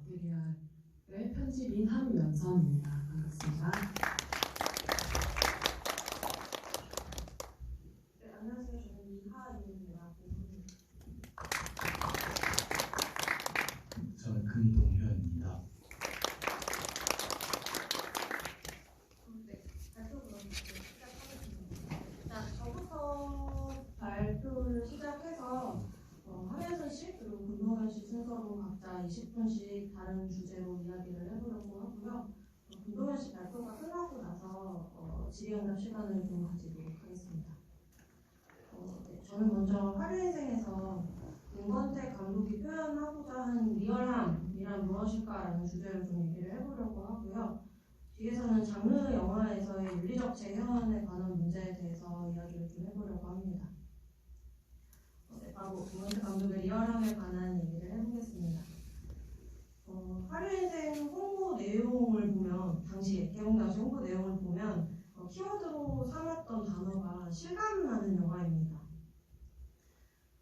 마테리얼의 편집인 함연선입니다. 반갑습니다. 네, 안녕하세요. 저는 이하입니다. 저는 금동현입니다. 네, 발표 그럼 시작하겠습니다. 일단 저부터 발표를 시작해서 함연선 씨 그리고 금동현 씨 순서로 각자 20분씩 다른 주제로 이야기를 해보려고 하고요. 금동현 씨 발표가 끝나고 나서 질의응답 시간을 좀 가지도록 하겠습니다. 네, 저는 먼저 하루인생에서 윤건택 감독이 표현하고자 한 리얼함이란 무엇일까라는 주제를 좀 얘기를 해보려고 하고요. 뒤에서는 장르 영화에서의 윤리적 재현에 관한 문제에 대해서 이야기를 좀 해보려고 합니다. 네, 바로 윤건택 감독의 리얼함에 관한 얘기를 해보겠습니다. 하루인생 홍보 내용을 보면 개봉 당시 홍보 내용을 보면 키워드로 삼았던 단어가 실감나는 영화입니다.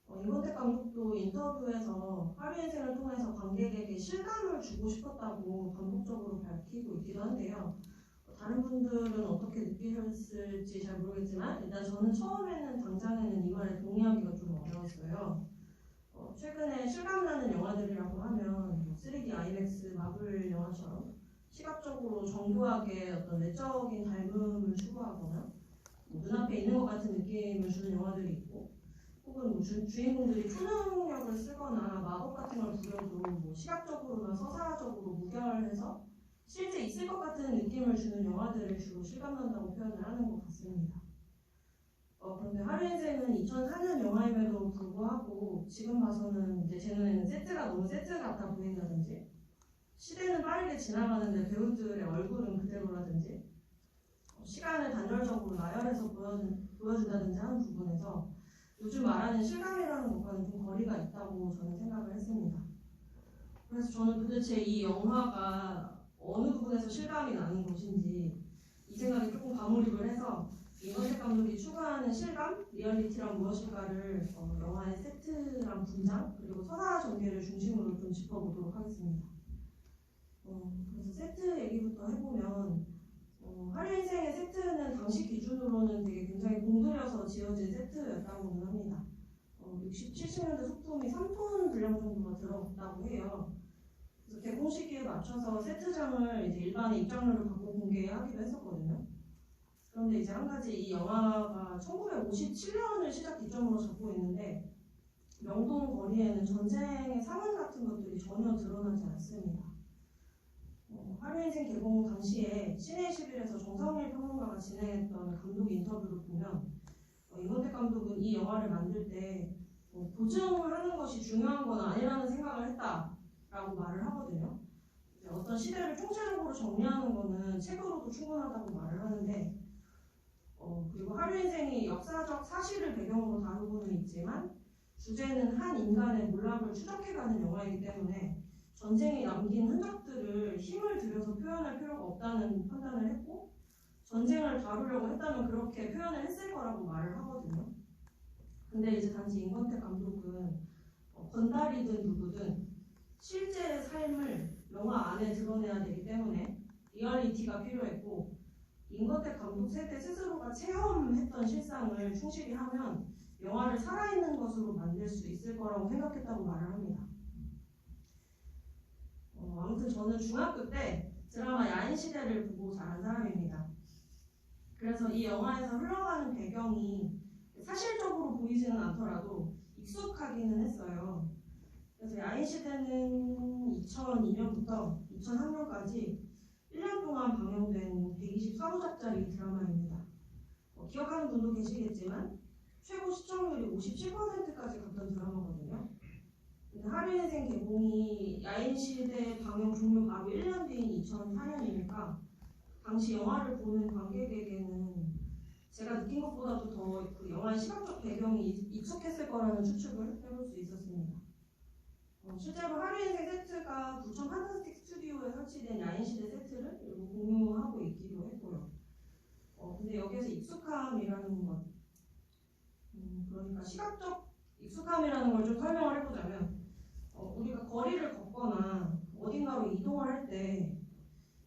윤건택 감독도 인터뷰에서 하루인생을 통해서 관객에게 실감을 주고 싶었다고 반복적으로 밝히고 있기도 한데요. 다른 분들은 어떻게 느끼셨을지 잘 모르겠지만 일단 저는 처음에는 당장에는 이 말에 동의하기가 좀 어려웠어요. 최근에 실감나는 영화들이라고 하면 3D IMAX 마블 영화처럼 시각적으로 정교하게 어떤 내적인 닮음을 추구하거나 눈앞에 있는 것 같은 느낌을 주는 영화들이 있고 혹은 주인공들이 초능력을 쓰거나 마법 같은 걸 부려도 시각적으로나 서사적으로 무결해서 실제 있을 것 같은 느낌을 주는 영화들을 주로 실감난다고 표현을 하는 것 같습니다. 그런데 하루인생은 2004년 영화임에도 불구하고 지금 봐서는 이제 제 눈에는 세트가 너무 세트 같아 보인다든지 시대는 빠르게 지나가는데 배우들의 얼굴은 그대로라든지 시간을 단절적으로 나열해서 보여준다든지 하는 부분에서 요즘 말하는 실감이라는 것과는 좀 거리가 있다고 저는 생각을 했습니다. 그래서 저는 도대체 이 영화가 어느 부분에서 실감이 나는 것인지 이 생각에 조금 과몰입을 해서 윤건택 감독이 추구하는 실감, 리얼리티란 무엇일까를 영화의 세트랑 분장 그리고 서사 전개를 중심으로 좀 짚어보도록 하겠습니다. 그래서 세트 얘기부터 해보면 하루인생의 세트는 당시 기준으로는 되게 굉장히 공들여서 지어진 세트였다고는 합니다. 60, 70년대 소품이 3톤 분량 정도가 들어갔다고 해요. 그래서 개봉 시기에 맞춰서 세트장을 이제 일반의 입장료를 받고 공개하기도 했었거든요. 그런데 이제 한 가지 이 영화가 1957년을 시작 기점으로 잡고 있는데 명동 거리에는 전쟁의 상흔 같은 것들이 전혀 드러나지 않습니다. 하루인생 개봉 당시에 시내21에서 정성일 평론가가 진행했던 감독 인터뷰를 보면 윤건택 감독은 이 영화를 만들 때 보증을 하는 것이 중요한 건 아니라는 생각을 했다라고 말을 하거든요. 어떤 시대를 총체적으로 정리하는 것은 책으로도 충분하다고 말을 하는데 그리고 하루인생이 역사적 사실을 배경으로 다루고는 있지만 주제는 한 인간의 몰락을 추적해가는 영화이기 때문에 전쟁이 남긴 흔적들을 힘을 들여서 표현할 필요가 없다는 판단을 했고 전쟁을 다루려고 했다면 그렇게 표현을 했을 거라고 말을 하거든요. 근데 이제 단지 윤건택 감독은 건달이든 누구든 실제 삶을 영화 안에 드러내야 되기 때문에 리얼리티가 필요했고 윤건택 감독 세대 스스로가 체험했던 실상을 충실히 하면 영화를 살아있는 것으로 만들 수 있을 거라고 생각했다고 말을 합니다. 아무튼 저는 중학교 때 드라마 야인시대를 보고 자란 사람입니다. 그래서 이 영화에서 흘러가는 배경이 사실적으로 보이지는 않더라도 익숙하기는 했어요. 그래서 야인시대는 2002년부터 2003년까지 1년 동안 방영된 124부작짜리 드라마입니다. 기억하는 분도 계시겠지만 최고 시청률이 57%까지 갔던 드라마거든요. 하루인생 개봉이 야인시대 방영 종료 바로 1년 뒤인 2004년이니까 당시 영화를 보는 관객에게는 제가 느낀 것보다도 더 그 영화의 시각적 배경이 익숙했을 거라는 추측을 해볼 수 있었습니다. 실제로 하루인생 세트가 부천 판타스틱 스튜디오에 설치된 야인시대 세트를 공유하고 있기도 했고요. 근데 여기에서 익숙함이라는 것, 그러니까 시각적 익숙함이라는 걸 좀 설명을 해보자면 우리가 거리를 걷거나 어딘가로 때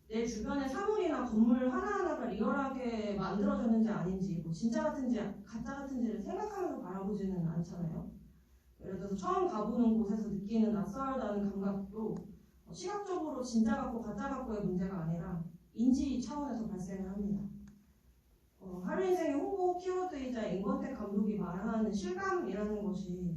내 주변의 사물이나 건물 하나하나가 리얼하게 만들어졌는지 아닌지, 뭐 진짜 같은지 가짜 같은지를 생각하면서 바라보지는 않잖아요. 예를 들어서 처음 가보는 곳에서 느끼는 낯설다는 감각도 시각적으로 진짜 같고 가짜 같고의 문제가 아니라 인지 차원에서 발생을 합니다. 하루 인생의 홍보 키워드이자 인권택 감독이 말하는 실감이라는 것이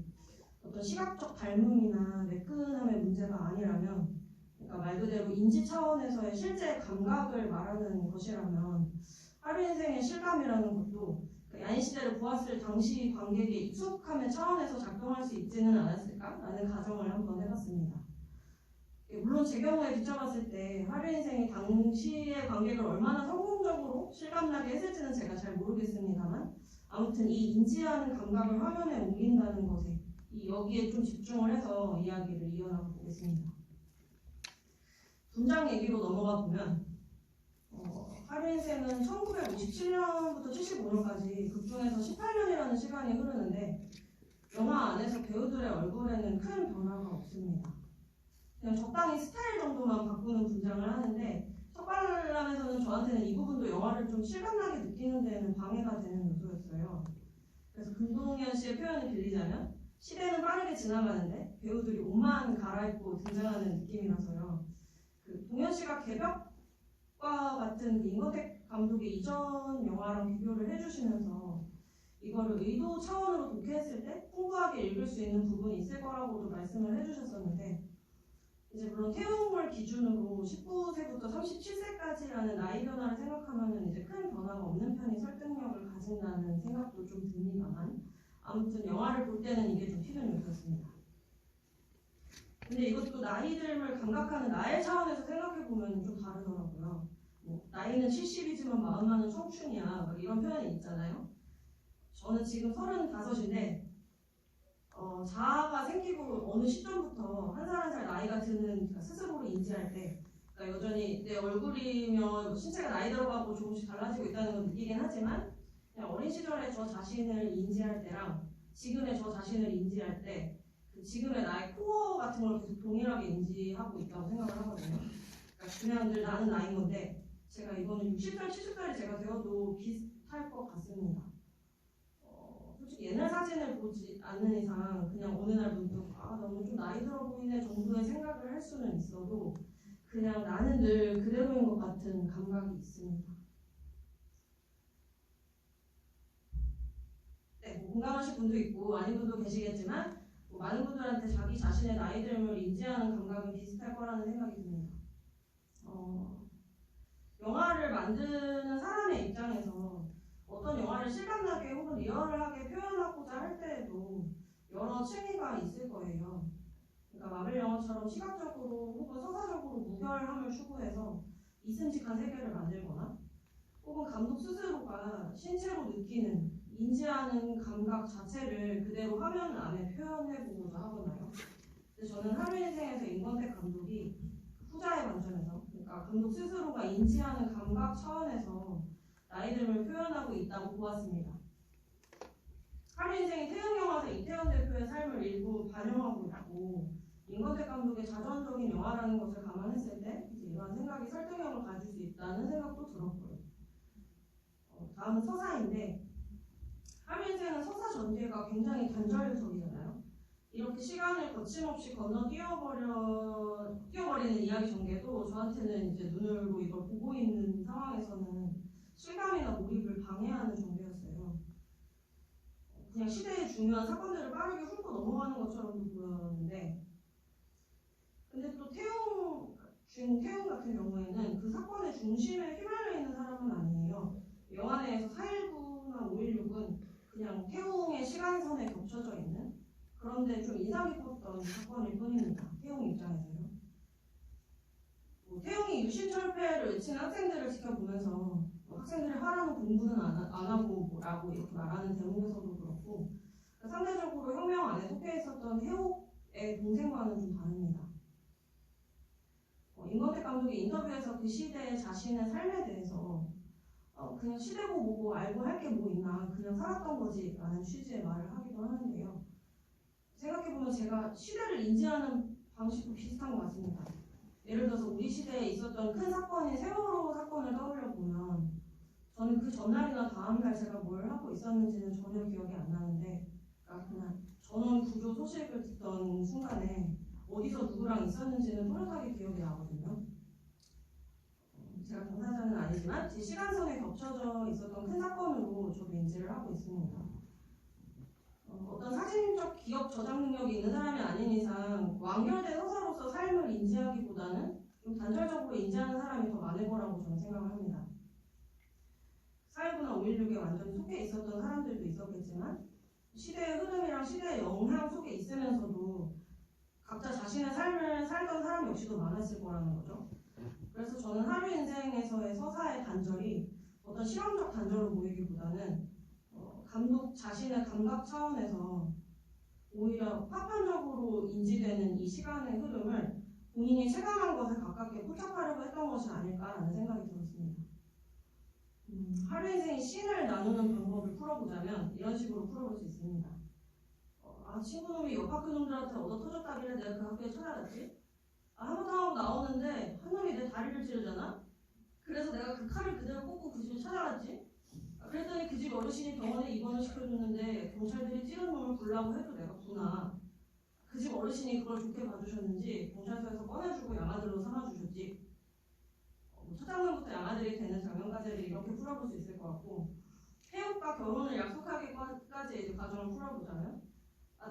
어떤 시각적 닮음이나 매끈함의 문제가 아니라면, 그러니까 말 그대로 인지 차원에서의 실제 감각을 말하는 것이라면 하루 인생의 실감이라는 것도 야인 시대를 보았을 당시 관객의 익숙함의 차원에서 작동할 수 있지는 않았을까라는 가정을 한번 해봤습니다. 물론 제 경우에 비춰봤을 때 하루 인생이 당시의 관객을 얼마나 성공적으로 실감나게 했을지는 제가 잘 모르겠습니다만, 아무튼 이 인지하는 감각을 화면에 옮긴다는 것에 여기에 좀 집중을 해서 이야기를 이어나가 보겠습니다. 분장 얘기로 넘어가 보면 하루 인생은 1957년부터 75년까지 극중에서 18년이라는 시간이 흐르는데 영화 안에서 배우들의 얼굴에는 큰 변화가 없습니다. 그냥 적당히 스타일 정도만 바꾸는 분장을 하는데 첫관람에서는 저한테는 이 부분도 영화를 좀 실감나게 느끼는 데는 방해가 되는 요소였어요. 그래서 금동현 씨의 표현을 빌리자면 시대는 빠르게 지나가는데 배우들이 옷만 갈아입고 등장하는 느낌이라서요. 동현 씨가 개벽과 같은 인권택 감독의 이전 영화랑 비교를 해주시면서 이거를 의도 차원으로 독해했을 때 풍부하게 읽을 수 있는 부분이 있을 거라고도 말씀을 해주셨었는데, 이제 물론 태웅을 기준으로 19세부터 37세까지라는 나이 변화를 생각하면 이제 큰 변화가 없는 편이 설득력을 가진다는 생각도 좀 듭니다만, 아무튼 영화를 볼 때는 이게 좀 튀는 요소였습니다. 근데 이것도 나이듦을 감각하는 나의 차원에서 생각해보면 좀 다르더라고요. 뭐, 나이는 70이지만 마음만은 청춘이야, 이런 표현이 있잖아요. 저는 지금 35인데 자아가 생기고 어느 시점부터 한 살 한 살 나이가 드는, 그러니까 스스로를 인지할 때, 그러니까 여전히 내 얼굴이면 신체가 나이 들어가고 조금씩 달라지고 있다는 걸 느끼긴 하지만, 그냥 어린 시절에 저 자신을 인지할 때랑 지금의 저 자신을 인지할 때 지금의 나의 코어 같은 걸 계속 동일하게 인지하고 있다고 생각을 하거든요. 그러니까 그냥 늘 나는 나인 건데 제가 이거는 60살, 70살이 제가 되어도 비슷할 것 같습니다. 솔직히 옛날 사진을 보지 않는 이상 그냥 어느 날 문득 너무 좀 나이 들어 보이네 정도의 생각을 할 수는 있어도 그냥 나는 늘 그대로인 것 같은 감각이 있습니다. 네, 뭐 공감하실 분도 있고 아닌 분도 계시겠지만 많은 분들한테 자기 자신의 나이듦을 인지하는 감각은 비슷할 거라는 생각이 듭니다. 영화를 만드는 사람의 입장에서 어떤 영화를 실감나게 혹은 리얼하게 표현하고자 할 때에도 여러 층위가 있을 거예요. 그러니까 마블 영화처럼 시각적으로 혹은 서사적으로 무결함을 추구해서 이슴직한 세계를 만들거나, 혹은 감독 스스로가 신체로 느끼는, 인지하는 감각 자체를 그대로 화면 안에 표현해보고자 하거나요. 근데 저는 하루 인생에서 인권택 감독이 후자의 관점에서, 그러니까 감독 스스로가 인지하는 감각 차원에서 나이듦을 표현하고 있다고 보았습니다. 하루 인생이 태영 영화에서 이태원 대표의 삶을 일부 반영하고 있고, 인권택 감독의 자전적인 영화라는 것을 감안했을 때 이러한 생각이 설득력을 가질 수 있다는 생각도 들었고요. 다음은 서사인데, 하루 인생은 서사 전개가 굉장히 단절적이잖아요. 이렇게 시간을 거침없이 건너 뛰어버리는 이야기 전개도 저한테는 이제 눈으로 이걸 보고 있는 상황에서는 실감이나 몰입을 방해하는 전개였어요. 그냥 시대의 중요한 사건들을 빠르게 훑고 넘어가는 것처럼도 보였는데, 근데 또 주인공 태용 같은 경우에는 그 사건의 중심에 휘말려 있는 사람은 아니에요. 영화 내에서 4.19나 5.16은 그냥 태용의 시간선에 겹쳐져 있는, 그런데 좀 인상 깊었던 사건일 뿐입니다. 태용 입장에서요. 태용이 유신철폐를 외치는 학생들을 지켜보면서 학생들이 하라는 공부는 안 하고 뭐라고 이렇게 말하는 대목에서도 그렇고, 상대적으로 혁명 안에 속해 있었던 해옥의 동생과는 좀 다릅니다. 인권택 감독이 인터뷰에서 그 시대의 자신의 삶에 대해서 그냥 시대고 뭐고 알고 할 게 뭐 있나, 그냥 살았던 거지 라는 취지의 말을 하기도 하는데요. 생각해보면 제가 시대를 인지하는 방식도 비슷한 것 같습니다. 예를 들어서 우리 시대에 있었던 큰 사건인 세월호 사건을 떠올려 보면 저는 그 전날이나 다음날 제가 뭘 하고 있었는지는 전혀 기억이 안 나는데, 그러니까 그냥 전원 구조 소식을 듣던 순간에 어디서 누구랑 있었는지는 또렷하게 기억이 나거든요. 제가 당사자는 아니지만 제 시간선에 겹쳐져 있었던 큰 사건으로 저도 인지를 하고 있습니다. 어떤 사진적 기억 저장 능력이 있는 사람이 아닌 이상 완결된 서사로서 삶을 인지하기보다는 좀 단절적으로 인지하는 사람이 더 많을 거라고 저는 생각을 합니다. 4.19나 5.16에 완전히 속해 있었던 사람들도 있었겠지만 시대의 흐름이랑 시대의 영향 속에 있으면서도 각자 자신의 삶을 살던 사람 역시도 많았을 거라는 거죠. 그래서 저는 하루 인생에서의 서사의 단절이 어떤 실험적 단절로 보이기보다는 감독 자신의 감각 차원에서 오히려 파편적으로 인지되는 이 시간의 흐름을 본인이 체감한 것에 가깝게 포착하려고 했던 것이 아닐까라는 생각이 들었습니다. 하루 인생의 씬을 나누는 방법을 풀어보자면 이런 식으로 풀어볼 수 있습니다. 친구놈이 옆 학교 놈들한테 얻어 터졌다길래 내가 그 학교에 찾아갔지. 한바탕하고 나오는데 한 놈이 내 다리를 찌르잖아. 그래서 내가 그 칼을 그대로 꽂고 그 집에 찾아갔지. 그랬더니 그 집 어르신이 병원에 입원을 시켜줬는데 경찰들이 찌른 놈을 보려고 해도 내가 구나. 그 집 어르신이 그걸 좋게 봐주셨는지 경찰서에서 꺼내주고 양아들로 삼아주셨지. 첫 장면부터 양아들이 되는 장면까지를 이렇게 풀어볼 수 있을 것 같고, 태욱과 결혼을 약속하기까지 이제 과정을 풀어보자면,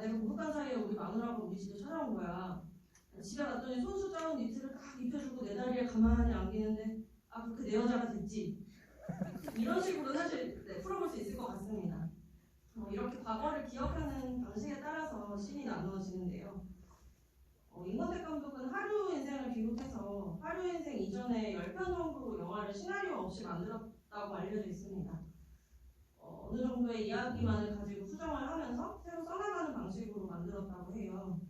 내가 목욕한 사이에 우리 마누라가 우리 집에 찾아온 거야. 집에 갔더니 손수 짜온 니트를 딱 입혀주고 내 다리에 가만히 안기는데 그렇게 내 여자가 됐지. 이런 식으로 사실 풀어볼 수 있을 것 같습니다. 이렇게 과거를 기억하는 방식에 따라서 씬이 나누어지는데요. 임권택 감독은 하루 인생을 비롯해서 하루 인생 이전에 10편 정도 영화를 시나리오 없이 만들었다고 알려져 있습니다. 어느 정도의 이야기만을 가지고 수정을 하면서 새로 써나가는 방식으로 만들었다고 해요.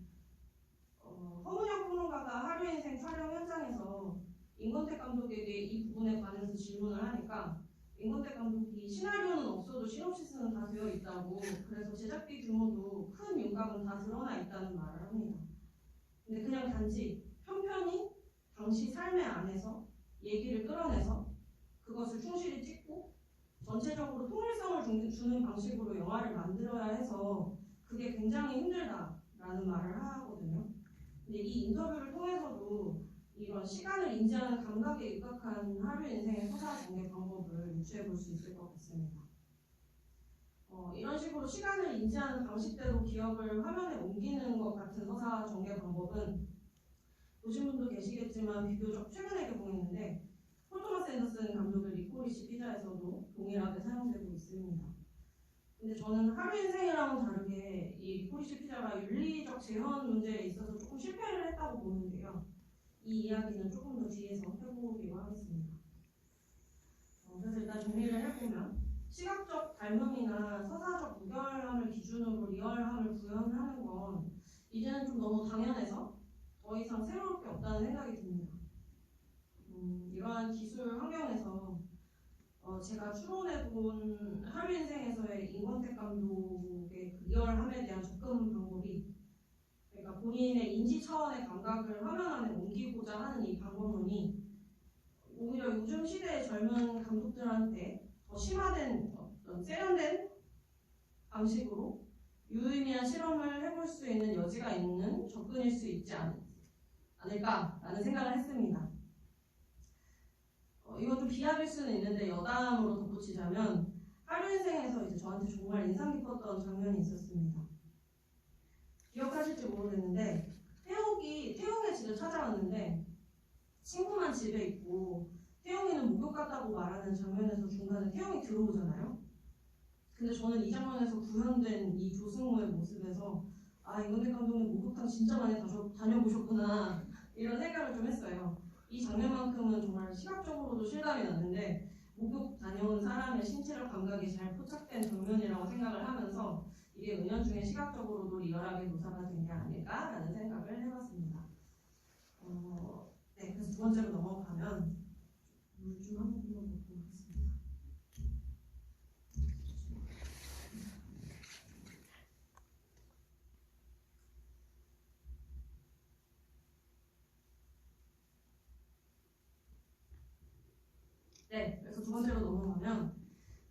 허문혁 평론가가 하루 인생 촬영 현장에서 임권택 감독에게 이 부분에 관해서 질문을 하니까 임권택 감독이 시나리오는 없어도 시놉시스는 다 되어 있다고, 그래서 제작비 규모도 큰 윤곽은 다 드러나 있다는 말을 합니다. 근데 그냥 단지 편편히 당시 삶의 안에서 얘기를 끌어내서 그것을 충실히 찍고 전체적으로 통일성을 주는 방식으로 영화를 만들어야 해서 그게 굉장히 힘들다라는 말을 하거든요. 근데 이 인터뷰를 통해서도 이런 시간을 인지하는 감각에 입각한 하루 인생의 서사 전개 방법을 유추해 볼 수 있을 것 같습니다. 이런 식으로 시간을 인지하는 방식대로 기억을 화면에 옮기는 것 같은 서사 전개 방법은 보신 분도 계시겠지만 비교적 최근에 개봉했는데 폴 토마스 앤더슨 감독의 리코리시 피자에서도 동일하게 사용되고 있습니다. 근데 저는 하루 인생이랑은 다르게 이 리코리시 피자가 윤리적 재현 문제에 있어서 조금 실패를 했다고 보는데요. 이 이야기는 조금 더 뒤에서 해보기로 하겠습니다. 그래서 일단 정리를 해보면 시각적 닮음이나 서사적 무결함을 기준으로 리얼함을 구현하는 건 이제는 좀 너무 당연해서 더 이상 새로울 게 없다는 생각이 듭니다. 이러한 기술 환경에서 제가 추론해본 하루 인생에서의 임권택 감독의 그 리얼함에 대한 접근 방법이, 그러니까 본인의 인지 차원의 감각을 화면 안에 옮기고자 하는 이 방법론이 오히려 요즘 시대의 젊은 감독들한테 더 심화된 어떤 세련된 방식으로 유의미한 실험을 해볼 수 있는 여지가 있는 접근일 수 있지 않을까라는 생각을 했습니다. 이건 좀 비약일 수는 있는데 여담으로 덧붙이자면 하루 인생에서 이제 저한테 정말 인상 깊었던 장면이 있었습니다. 기억하실지 모르겠는데 태용의 집을 찾아왔는데 친구만 집에 있고 태용이는 목욕 갔다고 말하는 장면에서 중간에 태용이 들어오잖아요. 근데 저는 이 장면에서 구현된 이 조승우의 모습에서 임권택 감독님 목욕탕 진짜 많이 다녀보셨구나 이런 생각을 좀 했어요. 이 장면만큼은 정말 시각적으로도 실감이 났는데 목욕 다녀온 사람의 신체적 감각이 잘 포착된 장면이라고 생각을 하면서 이게 은연중에 시각적으로도 리얼하게 묘사가 된 게 아닐까라는 생각을 해봤습니다. 네, 그래서 두 번째로 넘어가면 물 좀 한 번만 먹고 하겠습니다. 네, 그래서 두 번째로 넘어가면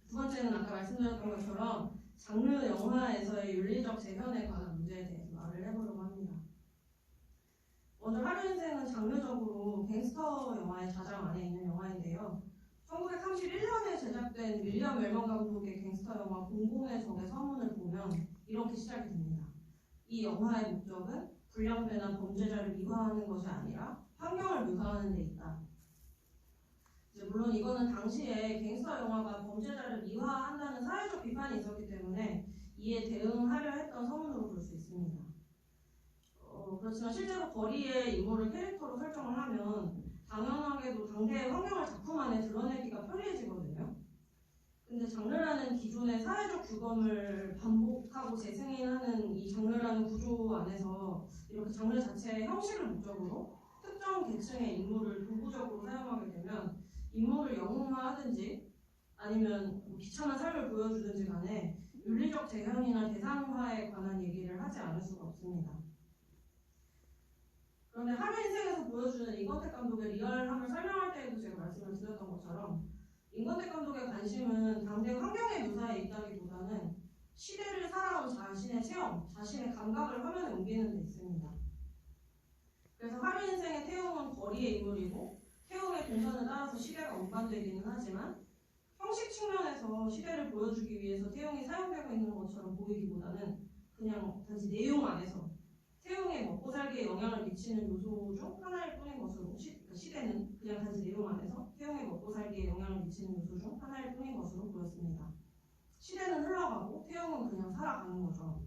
두 번째는 아까 말씀드렸던 것처럼 장르 영화에서의 윤리적 재현에 관한 문제에 대해서 말을 해보려고 합니다. 먼저 하루 인생은 장르적으로 갱스터 영화의 자장 안에 있는 영화인데요. 1931년에 제작된 윌리엄 웰먼 감독의 갱스터 영화 공공의 적의 서문을 보면 이렇게 시작이 됩니다. 이 영화의 목적은 불량배나 범죄자를 미화하는 것이 아니라 환경을 묘사하는 데 있다. 물론 이거는 당시에 갱스터 영화가 범죄자를 미화한다는 사회적 비판이 있었기 때문에 이에 대응하려 했던 서문으로 볼 수 있습니다. 그렇지만 실제로 거리의 인물을 캐릭터로 설정을 하면 당연하게도 당대의 환경을 작품 안에 드러내기가 편리해지거든요. 근데 장르라는 기존의 사회적 규범을 반복하고 재승인하는 이 장르라는 구조 안에서 이렇게 장르 자체의 형식을 목적으로 특정 계층의 인물을 도구적으로 사용하게 되면 인물을 영웅화하든지 아니면 비참한 삶을 보여주든지 간에 윤리적 재현이나 대상화에 관한 얘기를 하지 않을 수가 없습니다. 그런데 하루 인생에서 보여주는 임권택 감독의 리얼함을 설명할 때에도 제가 말씀을 드렸던 것처럼 임권택 감독의 관심은 당대 환경의 묘사에 있다기보다는 시대를 살아온 자신의 체험, 자신의 감각을 화면에 옮기는 데 있습니다. 그래서 하루 인생의 태용은 거리의 인물이고 태용의 동선을 따라서 시대가 운반되기는 하지만 형식 측면에서 시대를 보여주기 위해서 태용이 사용되고 있는 것처럼 보이기보다는 그냥 단지 내용 안에서 태용의 먹고 살기에 영향을 미치는 요소 중 하나일 뿐인 것으로 시대는 그냥 단지 내용 안에서 태용의 먹고 살기에 영향을 미치는 요소 중 하나일 뿐인 것으로 보였습니다. 시대는 흘러가고 태용은 그냥 살아가는 거죠.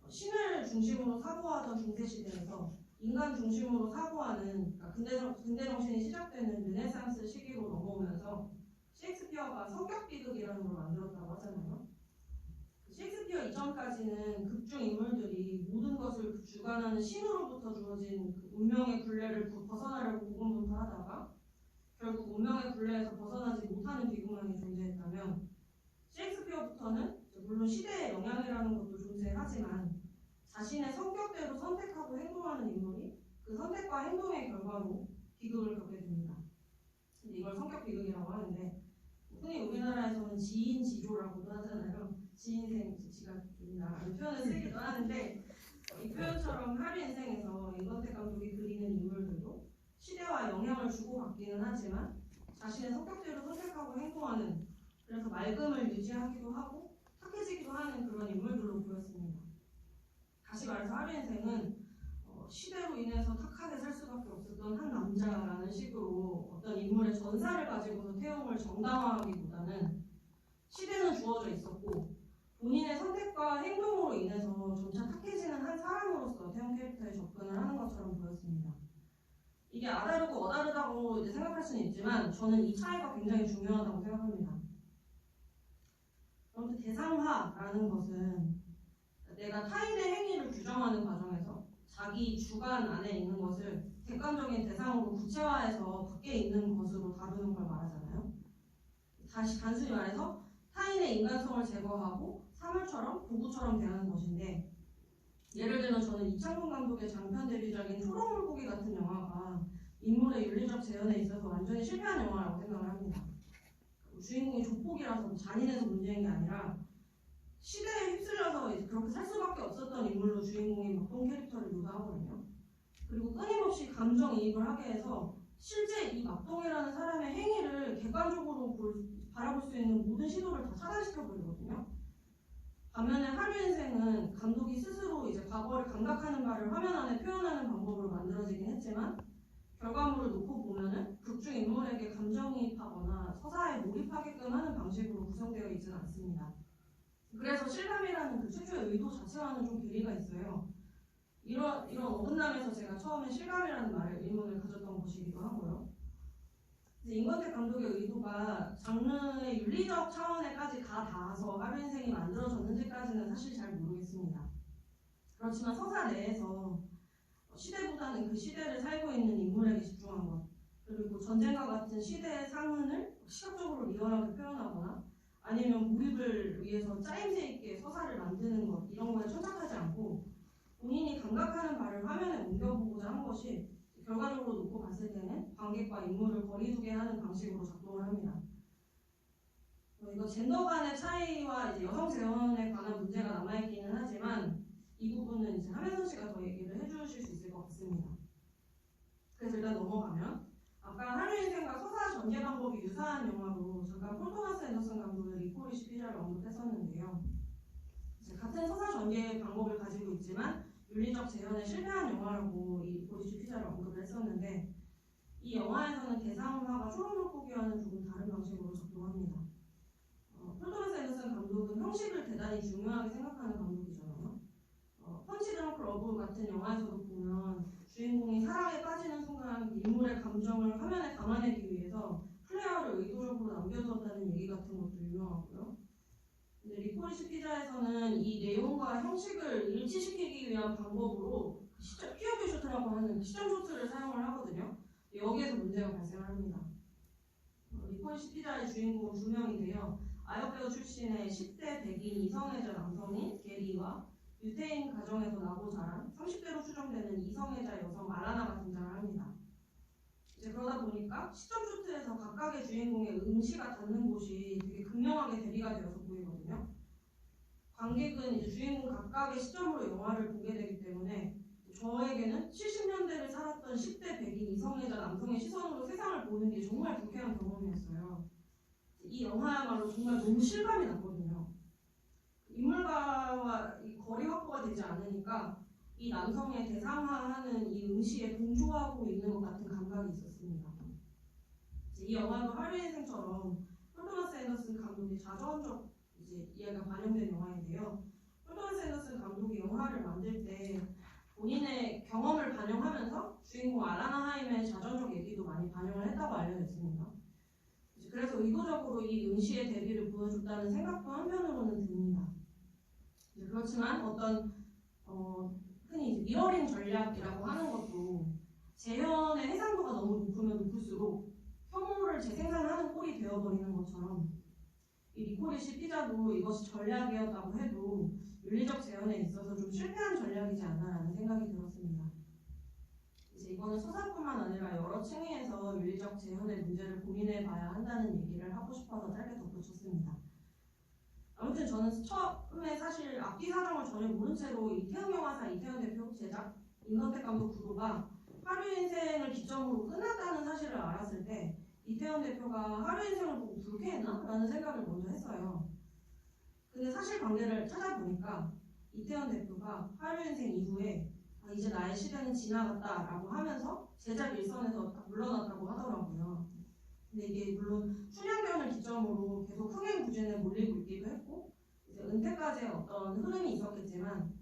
신을 중심으로 사고하던 중세시대에서 인간 중심으로 사고하는 근대 정신이 시작되는 르네상스 시기로 넘어오면서 셰익스피어가 성격 비극이라는 걸 만들었다고 하잖아요. 셰익스피어 이전까지는 극중 인물들이 모든 것을 주관하는 신으로부터 주어진 그 운명의 굴레를 벗어나려고 고군분투하다가 결국 운명의 굴레에서 벗어나지 못하는 비극만이 존재했다면 셰익스피어부터는 물론 시대의 영향이라는 것도 존재하지만 자신의 성격대로 선택하고 행동하는 인물이 그 선택과 행동의 결과로 비극을 겪게 됩니다. 근데 이걸 성격 비극이라고 하는데 흔히 우리나라에서는 지인지조라고도 하잖아요. 지인생 지각이라는 표현을 쓰기도 하는데 이 표현처럼 하루 인생에서 임권택 감독이 그리는 인물들도 시대와 영향을 주고받기는 하지만 자신의 성격대로 선택하고 행동하는 그래서 맑음을 유지하기도 하고 탁해지기도 하는 그런 인물들로 보였습니다. 다시 말해서 하루 인생은 시대로 인해서 탁하게 살 수밖에 없었던 한 남자라는 식으로 어떤 인물의 전사를 가지고서 태용을 정당화하기보다는 시대는 주어져 있었고 본인의 선택과 행동으로 인해서 점차 탁해지는 한 사람으로서 태용 캐릭터에 접근을 하는 것처럼 보였습니다. 이게 아다르고 어다르다고 이제 생각할 수는 있지만 저는 이 차이가 굉장히 중요하다고 생각합니다. 그런데 대상화라는 것은 내가 타인의 행위를 규정하는 과정에서 자기 주관 안에 있는 것을 객관적인 대상으로 구체화해서 밖에 있는 것으로 다루는 걸 말하잖아요. 다시 단순히 말해서 타인의 인간성을 제거하고 사물처럼 도구처럼 대하는 것인데 예를 들면 저는 이창동 감독의 장편 데뷔작인 초록물고기 같은 영화가 인물의 윤리적 재현에 있어서 완전히 실패한 영화라고 생각을 합니다. 주인공이 조폭이라서 잔인해서 문제인 게 아니라 시대에 휩쓸려서 그렇게 살 수밖에 없었던 인물로 주인공이 막동 캐릭터를 묘사하거든요. 그리고 끊임없이 감정이입을 하게 해서 실제 이 막동이라는 사람의 행위를 객관적으로 바라볼 수 있는 모든 시도를 다 차단시켜버리거든요. 반면에 하루 인생은 감독이 스스로 이제 과거를 감각하는 바를 화면 안에 표현하는 방법으로 만들어지긴 했지만 결과물을 놓고 보면은 극중 인물에게 감정이입하거나 서사에 몰입하게끔 하는 방식으로 구성되어 있지는 않습니다. 그래서 실감이라는 그 최초의 의도 자체와는 좀 괴리가 있어요. 이런 어긋남에서 제가 처음에 실감이라는 말에 의문을 가졌던 것이기도 하고요. 임권택 감독의 의도가 장르의 윤리적 차원에까지 다 닿아서 하루 인생이 만들어졌는지까지는 사실 잘 모르겠습니다. 그렇지만 서사 내에서 시대보다는 그 시대를 살고 있는 인물에게 집중한 것, 그리고 전쟁과 같은 시대의 상흔을 시각적으로 리얼하게 표현하거나 아니면 몰입을 위해서 짜임새 있게 서사를 만드는 것, 이런 거에 천착하지 않고 본인이 감각하는 바를 화면에 옮겨보고자 한 것이 결과적으로 놓고 봤을 때는 관객과 인물을 거리두게 하는 방식으로 작동을 합니다. 이거 젠더 간의 차이와 이제 여성 재혼에 관한 문제가 남아있기는 하지만 이 부분은 이제 함혜선 씨가 더 얘기를 해주실 수 있을 것 같습니다. 그래서 일단 넘어가면 아까 하루 인생과 서사 전개 방법이 유사한 영화로 잠깐 폴 토마스 앤더슨 감독의 리코리시 피자를 언급했었는데요. 이제 같은 서사 전개 방법을 가지고 있지만 윤리적 재현에 실패한 영화라고 이 리코리시 피자를 언급을 했었는데 이 영화에서는 대상화가 초록 물고기와는 조금 다른 방식으로 작동합니다. 폴 토마스 앤더슨 감독은 형식을 대단히 중요하게 생각하는 감독이잖아요. 펀치 드렁크 러브 같은 영화에서도 보면 주인공이 사랑에 빠지는 순간 인물의 감정을 화면에 담아내기 위해서 플레이어를 의도적으로 남겨두었다는 얘기 같은 것도 유명하고요. 근데 리코리시 피자에서는 이 내용과 형식을 일치시키기 위한 방법으로 POV 쇼트라고 하는 시점 쇼트를 사용을 하거든요. 여기에서 문제가 발생을 합니다. 리코리시 피자의 주인공은 두 명인데요. 아역배우 출신의 10대 백인 이성애자 남성인 게리와 유태인 가정에서 나고 자란 30대로 추정되는 이성애자 여성 알라나가 등장을 합니다. 이제 그러다 보니까 시점 쇼트에서 각각의 주인공의 음시가 닿는 곳이 되게 극명하게 대비가 되어서 보이거든요. 관객은 이제 주인공 각각의 시점으로 영화를 보게 되기 때문에 저에게는 70년대를 살았던 10대 백인 이성애자 남성의 시선으로 세상을 보는 게 정말 불쾌한 경험이었어요. 이 영화야말로 정말 너무 실감이 났거든요. 인물과와 이 거리 확보가 되지 않으니까 이 남성의 대상화하는 이 음시에 동조하고 있는 것 같은 감각이 있었습니다. 이 영화도 하루의 인생처럼 폴 토마스 앤더슨 감독의 자전적 이야기가 반영된 영화인데요. 폴 토마스 앤더슨 감독이 영화를 만들 때 본인의 경험을 반영하면서 주인공 알라나 하임의 자전적 얘기도 많이 반영을 했다고 알려져 있습니다. 그래서 의도적으로 이 음시의 대비를 보여줬다는 생각도 한편으로는 듭니다. 그렇지만 어떤 흔히 이제 미러링 전략이라고 하는 것도 재현의 해상도가 너무 높으면 높을수록 혐오를 재생산하는 꼴이 되어버리는 것처럼 이 리코리시 피자도 이것이 전략이었다고 해도 윤리적 재현에 있어서 좀 실패한 전략이지 않나라는 생각이 들었습니다. 이제 이거는 서사뿐만 아니라 여러 층위에서 윤리적 재현의 문제를 고민해봐야 한다는 얘기를 하고 싶어서 짧게 덧붙였습니다. 아무튼 저는 처음에 사실 앞뒤 사정을 전혀 모른 채로 이태원 영화사 이태원 대표 제작 임선택 감독 구도가 하루 인생을 기점으로 끝났다는 사실을 알았을 때 이태원 대표가 하루 인생을 보고 불쾌했나? 라는 생각을 먼저 했어요. 근데 사실관계를 찾아보니까 이태원 대표가 하루 인생 이후에 이제 나의 시대는 지나갔다 라고 하면서 제작 일선에서 딱 물러났다고 하더라고요. 근데 이게 물론 춘향전을 기점으로 계속 흥행 부진에 몰리고 있기도 했고 이제 은퇴까지의 어떤 흐름이 있었겠지만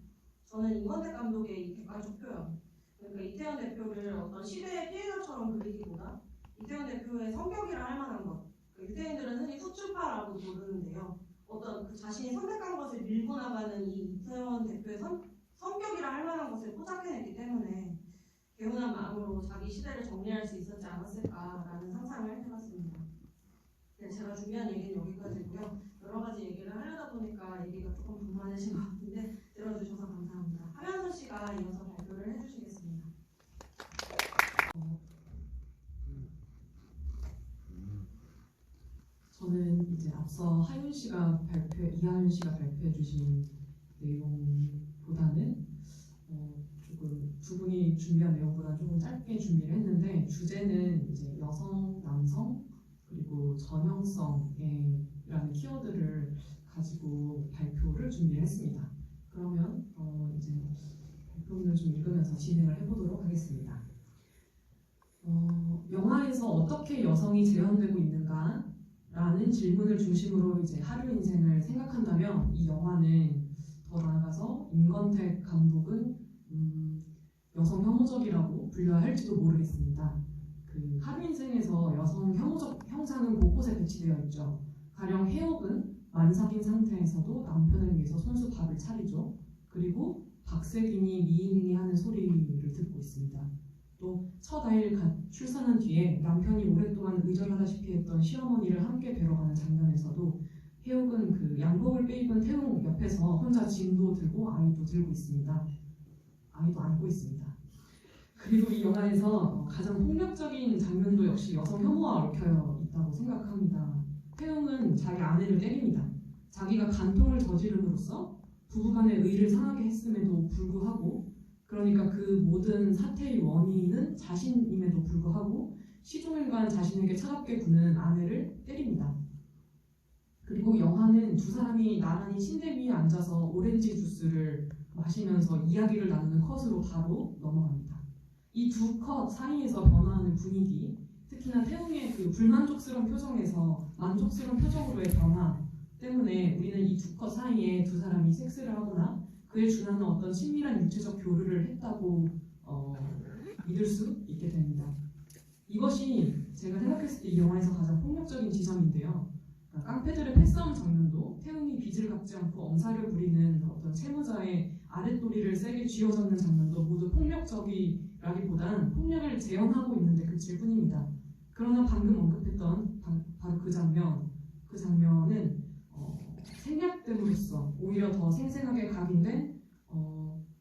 저는 임선택 감독의 이 객관적 표현, 그러니까 이태원 대표를 어떤 시대의 피해자처럼 그리기보다 이태원 대표의 성격이라 할 만한 것, 그러니까 유대인들은 흔히 후추파라고 부르는데요. 어떤 그 자신이 선택한 것을 밀고 나가는 이 이태원 대표의 성격이라 할 만한 것을 포착해냈기 때문에 개운한 마음으로 자기 시대를 정리할 수 있었지 않았을까라는 상상을 해봤습니다. 네, 제가 준비한 얘기는 여기까지고요. 여러 가지 얘기를 하려다 보니까 얘기가 조금 분만해진 것 같은데 들어주셔서 감사합니다. 함현선 씨가 이어서 발표를 해주시겠습니다. 저는 이제 앞서 이하윤 씨가 발표해 주신 내용보다는 조금 두 분이 준비한 내용보다 조금 짧게 준비를 했는데 주제는 이제 여성, 남성 그리고 전형성이라는 키워드를 가지고 발표를 준비를 했습니다. 그러면 이제 발표문을 좀 읽으면서 진행을 해보도록 하겠습니다. 영화에서 어떻게 여성이 재현되고 있는가? 라는 질문을 중심으로 이제 하루 인생을 생각한다면 이 영화는 더 나아가서 임권택 감독은 여성 혐오적이라고 분류할지도 모르겠습니다. 그 하루 인생에서 여성 혐오적 형상은 곳곳에 배치되어 있죠. 가령 해옥은 만삭인 상태에서도 남편을 위해서 손수 밥을 차리죠. 그리고 박세균이 미인이 하는 소리를 듣고 있습니다. 또 첫 아이를 출산한 뒤에 남편이 오랫동안 의절하다시피 했던 시어머니를 함께 뵈러 가는 장면에서도 해옥은 그 양복을 빼입은 태웅 옆에서 혼자 짐도 들고 아이도 들고 있습니다. 아이도 안고 있습니다. 그리고 이 영화에서 가장 폭력적인 장면도 역시 여성 혐오와 얽혀 있다고 생각합니다. 태웅은 자기 아내를 때립니다. 자기가 간통을 저지름으로써 부부간의 의를 상하게 했음에도 불구하고, 그러니까 그 모든 사태의 원인은 자신임에도 불구하고 시종일관 자신에게 차갑게 구는 아내를 때립니다. 그리고 영화는 두 사람이 나란히 침대 위에 앉아서 오렌지 주스를 마시면서 이야기를 나누는 컷으로 바로 넘어갑니다. 이 두 컷 사이에서 변화하는 분위기, 특히나 태웅의 그 불만족스러운 표정에서 만족스러운 표정으로의 변화 때문에 우리는 이 두 컷 사이에 두 사람이 섹스를 하거나 그에 준하는 어떤 친밀한 육체적 교류를 했다고 믿을 수 있게 됩니다. 이것이 제가 생각했을 때 이 영화에서 가장 폭력적인 지점인데요. 그러니까 깡패들의 패싸움 장면도 태웅이 빚을 갚지 않고 엄살을 부리는 어떤 채무자의 아랫도리를 세게 쥐어잡는 장면도 모두 폭력적이라기보단 폭력을 재현하고 있는데 그칠 뿐입니다. 그러나 방금 언급했던 바로 그 장면은 생략됨으로써 오히려 더 생생하게 각인된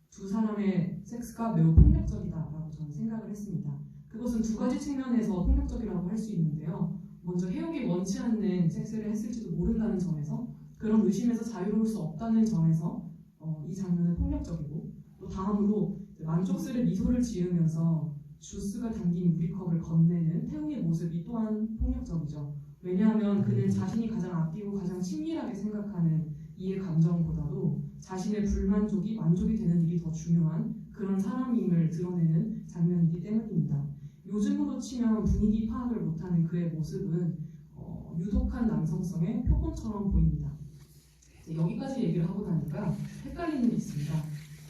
두 사람의 섹스가 매우 폭력적이다라고 저는 생각을 했습니다. 그것은 두 가지 측면에서 폭력적이라고 할 수 있는데요. 먼저 해옥이 원치 않는 섹스를 했을지도 모른다는 점에서, 그런 의심에서 자유로울 수 없다는 점에서 이 장면은 폭력적이고, 또 다음으로 만족스레 미소를 지으면서 주스가 담긴 유리컵을 건네는 태웅의 모습이 또한 폭력적이죠. 왜냐하면 그는 자신이 가장 아끼고 가장 친밀하게 생각하는 이의 감정보다도 자신의 불만족이 만족이 되는 일이 더 중요한 그런 사람임을 드러내는 장면이기 때문입니다. 요즘으로 치면 분위기 파악을 못하는 그의 모습은 유독한 남성성의 표본처럼 보입니다. 여기까지 얘기를 하고 나니까 헷갈리는 게 있습니다.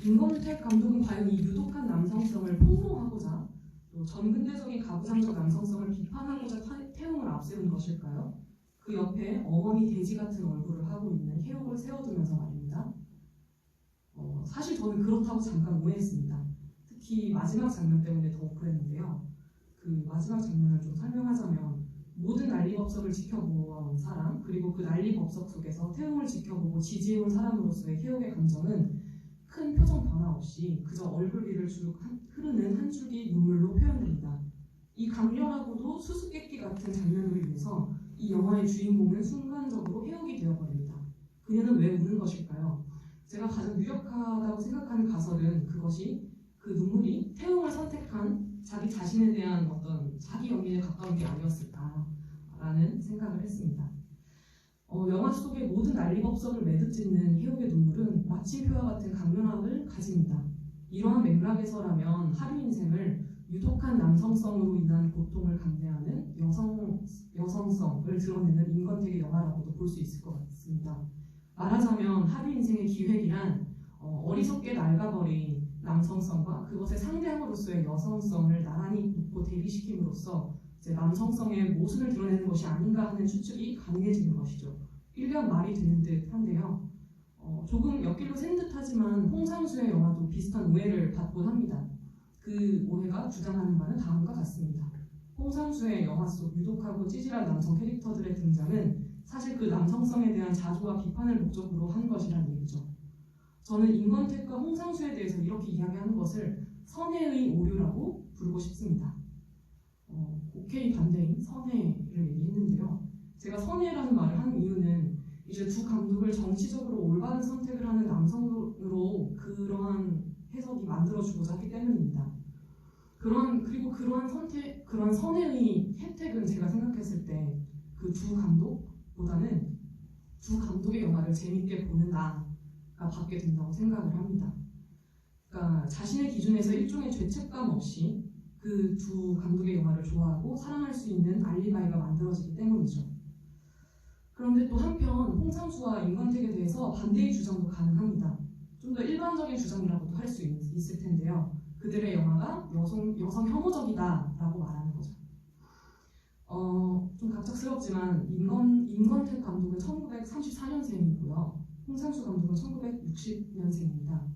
임권택 감독은 과연 이 유독한 남성성을 폭로하고자 또 전근대적인 가부장적 남성성을 비판하고자 태웅을 앞세운 것일까요? 그 옆에 어머니 돼지 같은 얼굴을 하고 있는 해옥을 세워두면서 말입니다. 사실 저는 그렇다고 잠깐 오해했습니다. 특히 마지막 장면 때문에 더욱 그랬는데요. 그 마지막 장면을 좀 설명하자면, 모든 난리법석을 지켜보아온 사람, 그리고 그 난리법석 속에서 태웅을 지켜보고 지지해온 사람으로서의 해옥의 감정은 큰 표정 변화 없이 그저 얼굴 위를 흐르는 한 줄기 눈물로 표현됩니다. 이 강렬하고도 수수께끼 같은 장면으로 인해서 이 영화의 주인공은 순간적으로 해옥이 되어버립니다. 그녀는 왜 우는 것일까요? 제가 가장 유력하다고 생각하는 가설은 그것이, 그 눈물이 태웅을 선택한 자기 자신에 대한 어떤 자기 연민에 가까운 게 아니었을까라는 생각을 했습니다. 영화 속의 모든 난리법석을 매듭 짓는 해옥의 눈물은 마침표와 같은 강렬함을 가집니다. 이러한 맥락에서라면 하류 인생을 유독한 남성성으로 인한 고통을 감내하는 여성성을 드러내는 임권택의 영화라고도 볼 수 있을 것 같습니다. 말하자면 하류 인생의 기획이란 어리석게 낡아버린 남성성과 그것에 상대함으로써의 여성성을 나란히 놓고 대비시킴으로써 이제 남성성의 모순을 드러내는 것이 아닌가 하는 추측이 가능해지는 것이죠. 일련 말이 되는 듯 한데요. 조금 옆길로 샌 듯하지만 홍상수의 영화도 비슷한 오해를 받곤 합니다. 그 오해가 주장하는 바는 다음과 같습니다. 홍상수의 영화 속 유독하고 찌질한 남성 캐릭터들의 등장은 사실 그 남성성에 대한 자조와 비판을 목적으로 한 것이라는 얘기죠. 저는 임권택과 홍상수에 대해서 이렇게 이야기하는 것을 선해의 오류라고 부르고 싶습니다. 곡해의 반대인 선해를 얘기했는데요. 제가 선해라는 말을 한 이유는 이제 두 감독을 정치적으로 올바른 선택을 하는 남성으로 그러한 해석이 만들어주고자 했기 때문입니다. 그리고 그러한 선해의 혜택은 제가 생각했을 때 그 두 감독보다는 두 감독의 영화를 재밌게 보는 나가 받게 된다고 생각을 합니다. 그러니까 자신의 기준에서 일종의 죄책감 없이 그 두 감독의 영화를 좋아하고 사랑할 수 있는 알리바이가 만들어지기 때문이죠. 그런데 또 한편 홍상수와 임권택에 대해서 반대의 주장도 가능합니다. 좀 더 일반적인 주장이라고도 할 수 있을 텐데요. 그들의 영화가 여성 혐오적이다라고 말하는 거죠. 좀 갑작스럽지만 임권택 감독은 1934년생이고요. 홍상수 감독은 1960년생입니다.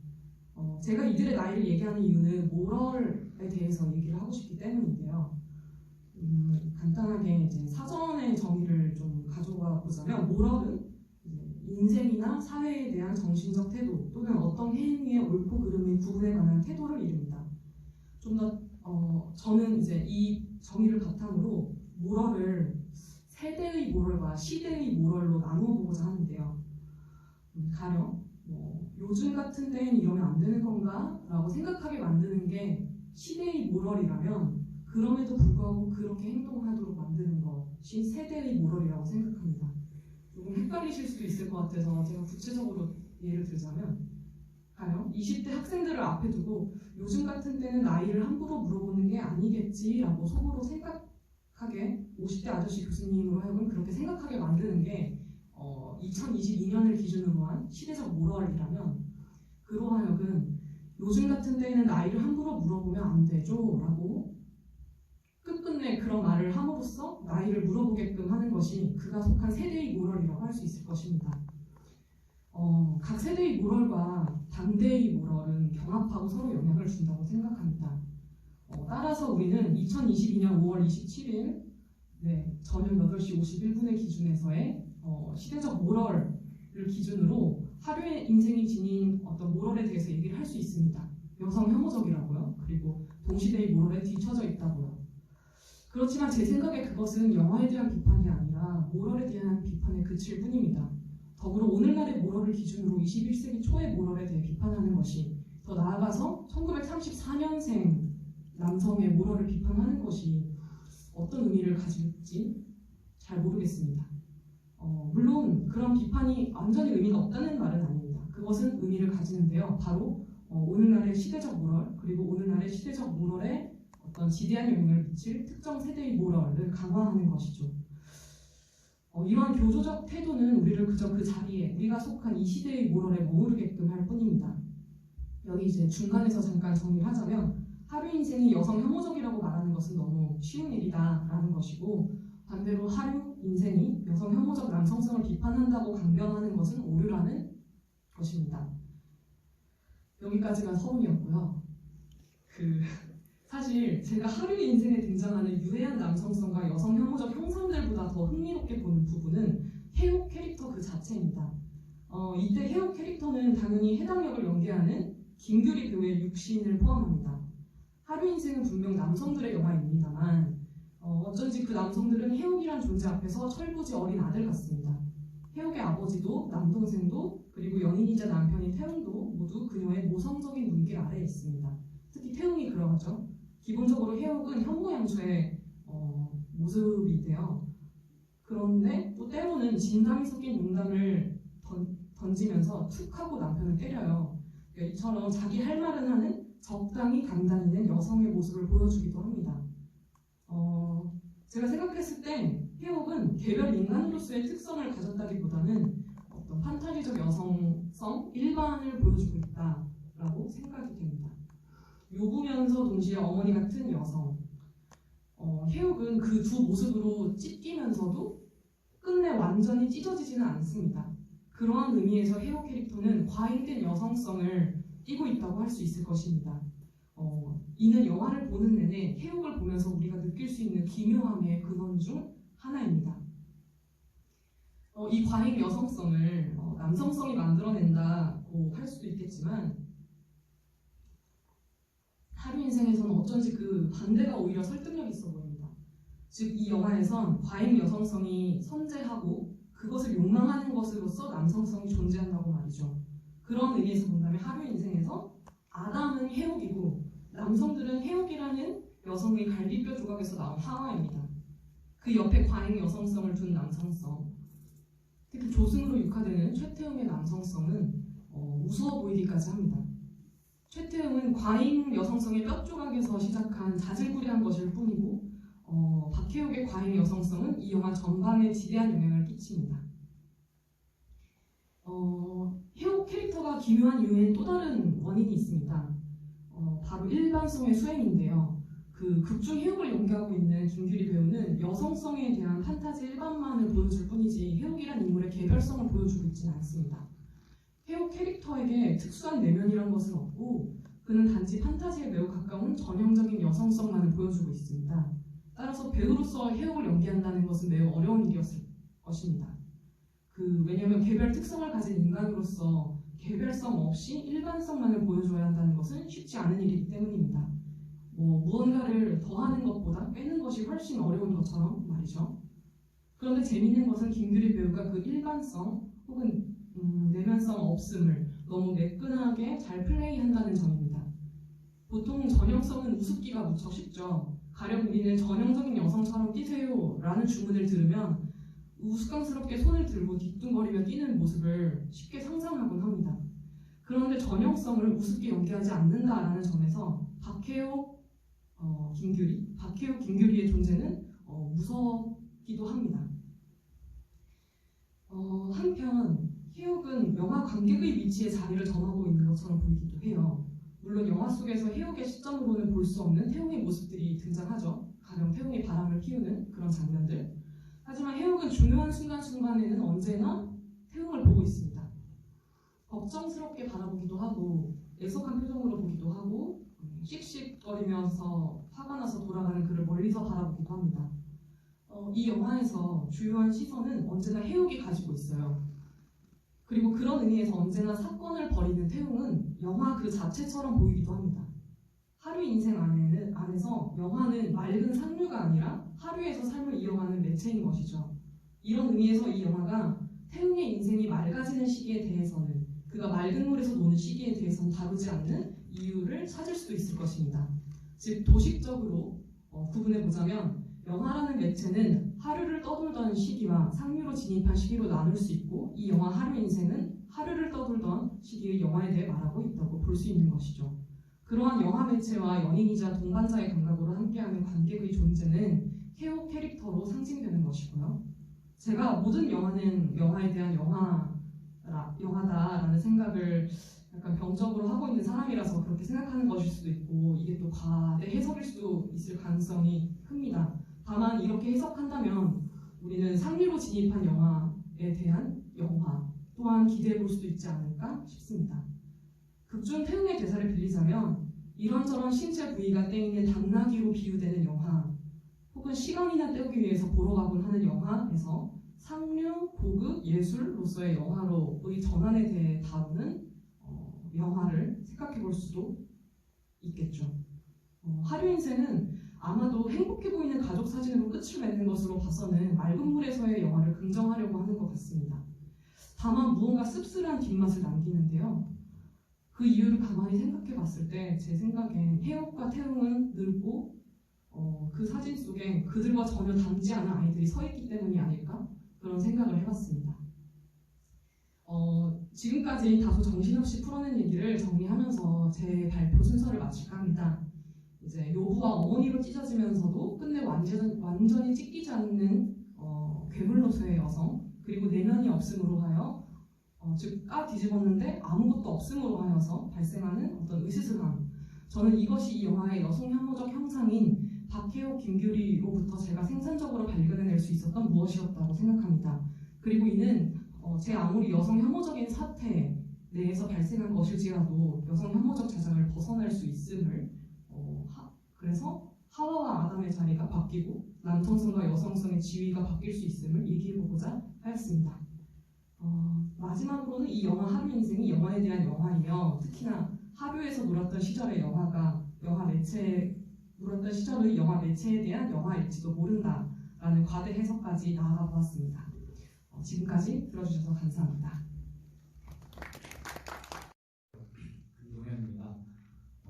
제가 이들의 나이를 얘기하는 이유는 모럴에 대해서 얘기를 하고 싶기 때문인데요. 간단하게 이제 사전의 정의를 좀 가져와 보자면, 모럴은 인생이나 사회에 대한 정신적 태도 또는 어떤 행위의 옳고 그름의 구분에 관한 태도를 이릅니다. 좀 더 저는 이제 이 정의를 바탕으로 모럴을 세대의 모럴과 시대의 모럴로 나누어 보고자 하는데요. 가령 요즘 같은 때는 이러면 안 되는 건가? 라고 생각하게 만드는 게 시대의 모럴이라면 그럼에도 불구하고 그렇게 행동하도록 만드는 것이 세대의 모럴이라고 생각합니다. 조금 헷갈리실 수도 있을 것 같아서 제가 구체적으로 예를 들자면 가령 20대 학생들을 앞에 두고 요즘 같은 때는 나이를 함부로 물어보는 게 아니겠지라고 속으로 생각하게 50대 아저씨 교수님으로 하여금 그렇게 생각하게 만드는 게 2022년을 기준으로 한 시대적 모럴이라면 그로 하여금 요즘 같은 때에는 나이를 함부로 물어보면 안 되죠 라고 끝끝내 그런 말을 함으로써 나이를 물어보게끔 하는 것이 그가 속한 세대의 모럴이라고 할 수 있을 것입니다. 각 세대의 모럴과 당대의 모럴은 경합하고 서로 영향을 준다고 생각합니다. 따라서 우리는 2022년 5월 27일 저녁 8시 51분의 기준에서의 시대적 모럴을 기준으로 하루의 인생이 지닌 어떤 모럴에 대해서 얘기를 할 수 있습니다. 여성 혐오적이라고요. 그리고 동시대의 모럴에 뒤처져 있다고요. 그렇지만 제 생각에 그것은 영화에 대한 비판이 아니라 모럴에 대한 비판에 그칠 뿐입니다. 더불어 오늘날의 모럴을 기준으로 21세기 초의 모럴에 대해 비판하는 것이 더 나아가서 1934년생 남성의 모럴을 비판하는 것이 어떤 의미를 가질지 잘 모르겠습니다. 물론 그런 비판이 완전히 의미가 없다는 말은 아닙니다. 그것은 의미를 가지는데요. 바로 오늘날의 시대적 모럴 그리고 오늘날의 시대적 모럴에 어떤 지대한 영향을 미칠 특정 세대의 모럴을 강화하는 것이죠. 이러한 교조적 태도는 우리를 그저 그 자리에 우리가 속한 이 시대의 모럴에 머무르게끔 할 뿐입니다. 여기 이제 중간에서 잠깐 정리를 하자면 하루 인생이 여성 혐오적이라고 말하는 것은 너무 쉬운 일이다라는 것이고 반대로 하루 인생이 여성 혐오적 남성성을 비판한다고 강변하는 것은 오류라는 것입니다. 여기까지가 서론이었고요. 사실 제가 하루 인생에 등장하는 유해한 남성성과 여성 혐오적 형상들보다 더 흥미롭게 보는 부분은 해옥 캐릭터 그 자체입니다. 이때 해옥 캐릭터는 당연히 해당 역을 연기하는 김규리 배우의 육신을 포함합니다. 하루 인생은 분명 남성들의 영화입니다만 어쩐지 그 남성들은 해옥이란 존재 앞에서 철부지 어린 아들 같습니다. 해옥의 아버지도 남동생도 그리고 연인이자 남편인 태웅도 모두 그녀의 모성적인 눈길 아래에 있습니다. 특히 태웅이 그러하죠. 기본적으로 해옥은 현모양처의 모습인데요. 그런데 또 때로는 진담이 섞인 농담을 던지면서 툭 하고 남편을 때려요. 그러니까 이처럼 자기 할 말은 하는 적당히 강단있는 여성의 모습을 보여주기도 합니다. 제가 생각했을 때 해옥은 개별 인간으로서의 특성을 가졌다기보다는 어떤 판타지적 여성성 일반을 보여주고 있다라고 생각이 됩니다. 요구면서 동시에 어머니 같은 여성. 해옥은 그 두 모습으로 찢기면서도 끝내 완전히 찢어지지는 않습니다. 그러한 의미에서 해옥 캐릭터는 과잉된 여성성을 띠고 있다고 할 수 있을 것입니다. 이는 영화를 보는 내내 해옥을 보면서 우리가 느낄 수 있는 기묘함의 근원 중 하나입니다. 이 과잉 여성성을 남성성이 만들어낸다고 할 수도 있겠지만 하루 인생에서는 어쩐지 그 반대가 오히려 설득력 있어 보입니다. 즉 이 영화에선 과잉 여성성이 선재하고 그것을 욕망하는 것으로서 남성성이 존재한다고 말이죠. 그런 의미에서 본다면 하루 인생에서 아담은 해옥이고 남성들은 해옥이라는 여성의 갈비뼈 조각에서 나온 하와입니다. 그 옆에 과잉 여성성을 둔 남성성, 특히 조승으로 육화되는 최태웅의 남성성은 우스워 보이기까지 합니다. 최태웅은 과잉 여성성의 뼈 조각에서 시작한 자질구레한 것일 뿐이고 박해옥의 과잉 여성성은 이 영화 전반에 지대한 영향을 끼칩니다. 해옥 캐릭터가 기묘한 이유엔 또 다른 원인이 있습니다. 바로 일반성의 수행인데요. 그 극중 해옥을 연기하고 있는 김규리 배우는 여성성에 대한 판타지 일반만을 보여줄 뿐이지 해옥이란 인물의 개별성을 보여주고 있지는 않습니다. 해옥 캐릭터에게 특수한 내면이란 것은 없고 그는 단지 판타지에 매우 가까운 전형적인 여성성만을 보여주고 있습니다. 따라서 배우로서 해옥을 연기한다는 것은 매우 어려운 일이었을 것입니다. 왜냐하면 개별 특성을 가진 인간으로서 개별성 없이 일반성만을 보여줘야 한다는 것은 쉽지 않은 일이기 때문입니다. 무언가를 더하는 것보다 빼는 것이 훨씬 어려운 것처럼 말이죠. 그런데 재미있는 것은 김규리 배우가 그 일관성 혹은 내면성 없음을 너무 매끈하게 잘 플레이한다는 점입니다. 보통 전형성은 우습기가 무척 쉽죠. 가령 우리는 전형적인 여성처럼 뛰세요 라는 주문을 들으면 우스꽝스럽게 손을 들고 뒤뚱거리며 뛰는 모습을 쉽게 상상하곤 합니다. 그런데 전형성을 우습게 연기하지 않는다라는 점에서 박혜옥, 김규리의 존재는 무섭기도 합니다. 한편 혜옥은 영화 관객의 위치에 자리를 점하고 있는 것처럼 보이기도 해요. 물론 영화 속에서 혜옥의 시점으로는 볼 수 없는 태웅의 모습들이 등장하죠. 가령 태웅이 바람을 피우는 그런 장면들. 하지만 혜옥은 중요한 순간순간에는 언제나 태웅을 보고 있습니다. 걱정스럽게 바라보기도 하고 애석한 표정으로 보기도 하고 씩씩거리면서 화가 나서 돌아가는 그를 멀리서 바라보기도 합니다. 이 영화에서 주요한 시선은 언제나 혜옥이 가지고 있어요. 그리고 그런 의미에서 언제나 사건을 벌이는 태웅은 영화 그 자체처럼 보이기도 합니다. 하루 인생 안에서 영화는 맑은 상류가 아니라 하류에서 삶을 이어가는 매체인 것이죠. 이런 의미에서 이 영화가 태웅의 인생이 맑아지는 시기에 대해서는 그가 맑은 물에서 노는 시기에 대해서는 다루지 않는 이유를 찾을 수도 있을 것입니다. 즉 도식적으로 구분해보자면 영화라는 매체는 하류를 떠돌던 시기와 상류로 진입한 시기로 나눌 수 있고 이 영화 하루 인생은 하류를 떠돌던 시기의 영화에 대해 말하고 있다고 볼 수 있는 것이죠. 그러한 영화 매체와 연인이자 동반자의 감각으로 함께하는 관객의 존재는 혜옥 캐릭터로 상징되는 것이고요. 제가 모든 영화는 영화에 대한 영화다라는 생각을 약간 병적으로 하고 있는 사람이라서 그렇게 생각하는 것일 수도 있고 이게 또 과대 해석일 수도 있을 가능성이 큽니다. 다만 이렇게 해석한다면 우리는 상류로 진입한 영화에 대한 영화 또한 기대해 볼 수도 있지 않을까 싶습니다. 극중 태웅의 대사를 빌리자면 이런저런 신체 부위가 떼이는 당나귀로 비유되는 영화 혹은 시간이나 때우기 위해서 보러 가곤 하는 영화에서 상류, 고급, 예술로서의 영화로의 전환에 대해 다루는 영화를 생각해 볼 수도 있겠죠. 하류 인생은 아마도 행복해 보이는 가족 사진으로 끝을 맺는 것으로 봐서는 맑은 물에서의 영화를 긍정하려고 하는 것 같습니다. 다만 무언가 씁쓸한 뒷맛을 남기는데요. 그 이유를 가만히 생각해 봤을 때 제 생각엔 혜옥과 태웅은 늙고 그 사진 속에 그들과 전혀 닮지 않은 아이들이 서 있기 때문이 아닐까 그런 생각을 해봤습니다. 지금까지 다소 정신없이 풀어낸 얘기를 정리하면서 제 발표 순서를 마칠까 합니다. 이제 요부와 어머니로 찢어지면서도 끝내 완전히 찢기지 않는 괴물로서의 여성 그리고 내면이 없음으로 하여 즉 뒤집었는데 아무것도 없음으로 하여서 발생하는 어떤 으스스함 저는 이것이 이 영화의 여성 혐오적 형상인 박혜옥, 김규리로부터 제가 생산적으로 발견해낼 수 있었던 무엇이었다고 생각합니다. 그리고 이는 제 아무리 여성 혐오적인 사태 내에서 발생한 것일지라도 여성 혐오적 자장을 벗어날 수 있음을 그래서 하와와 아담의 자리가 바뀌고 남성성과 여성성의 지위가 바뀔 수 있음을 얘기해보고자 하였습니다. 마지막으로는 이 영화 하루 인생이 영화에 대한 영화이며 특히나 하루에서 놀았던 시절의 영화 매체의 영화에 대한 영화일지도 모른다라는 과대 해석까지 나아가 보았습니다. 지금까지 들어주셔서 감사합니다. 김동현입니다.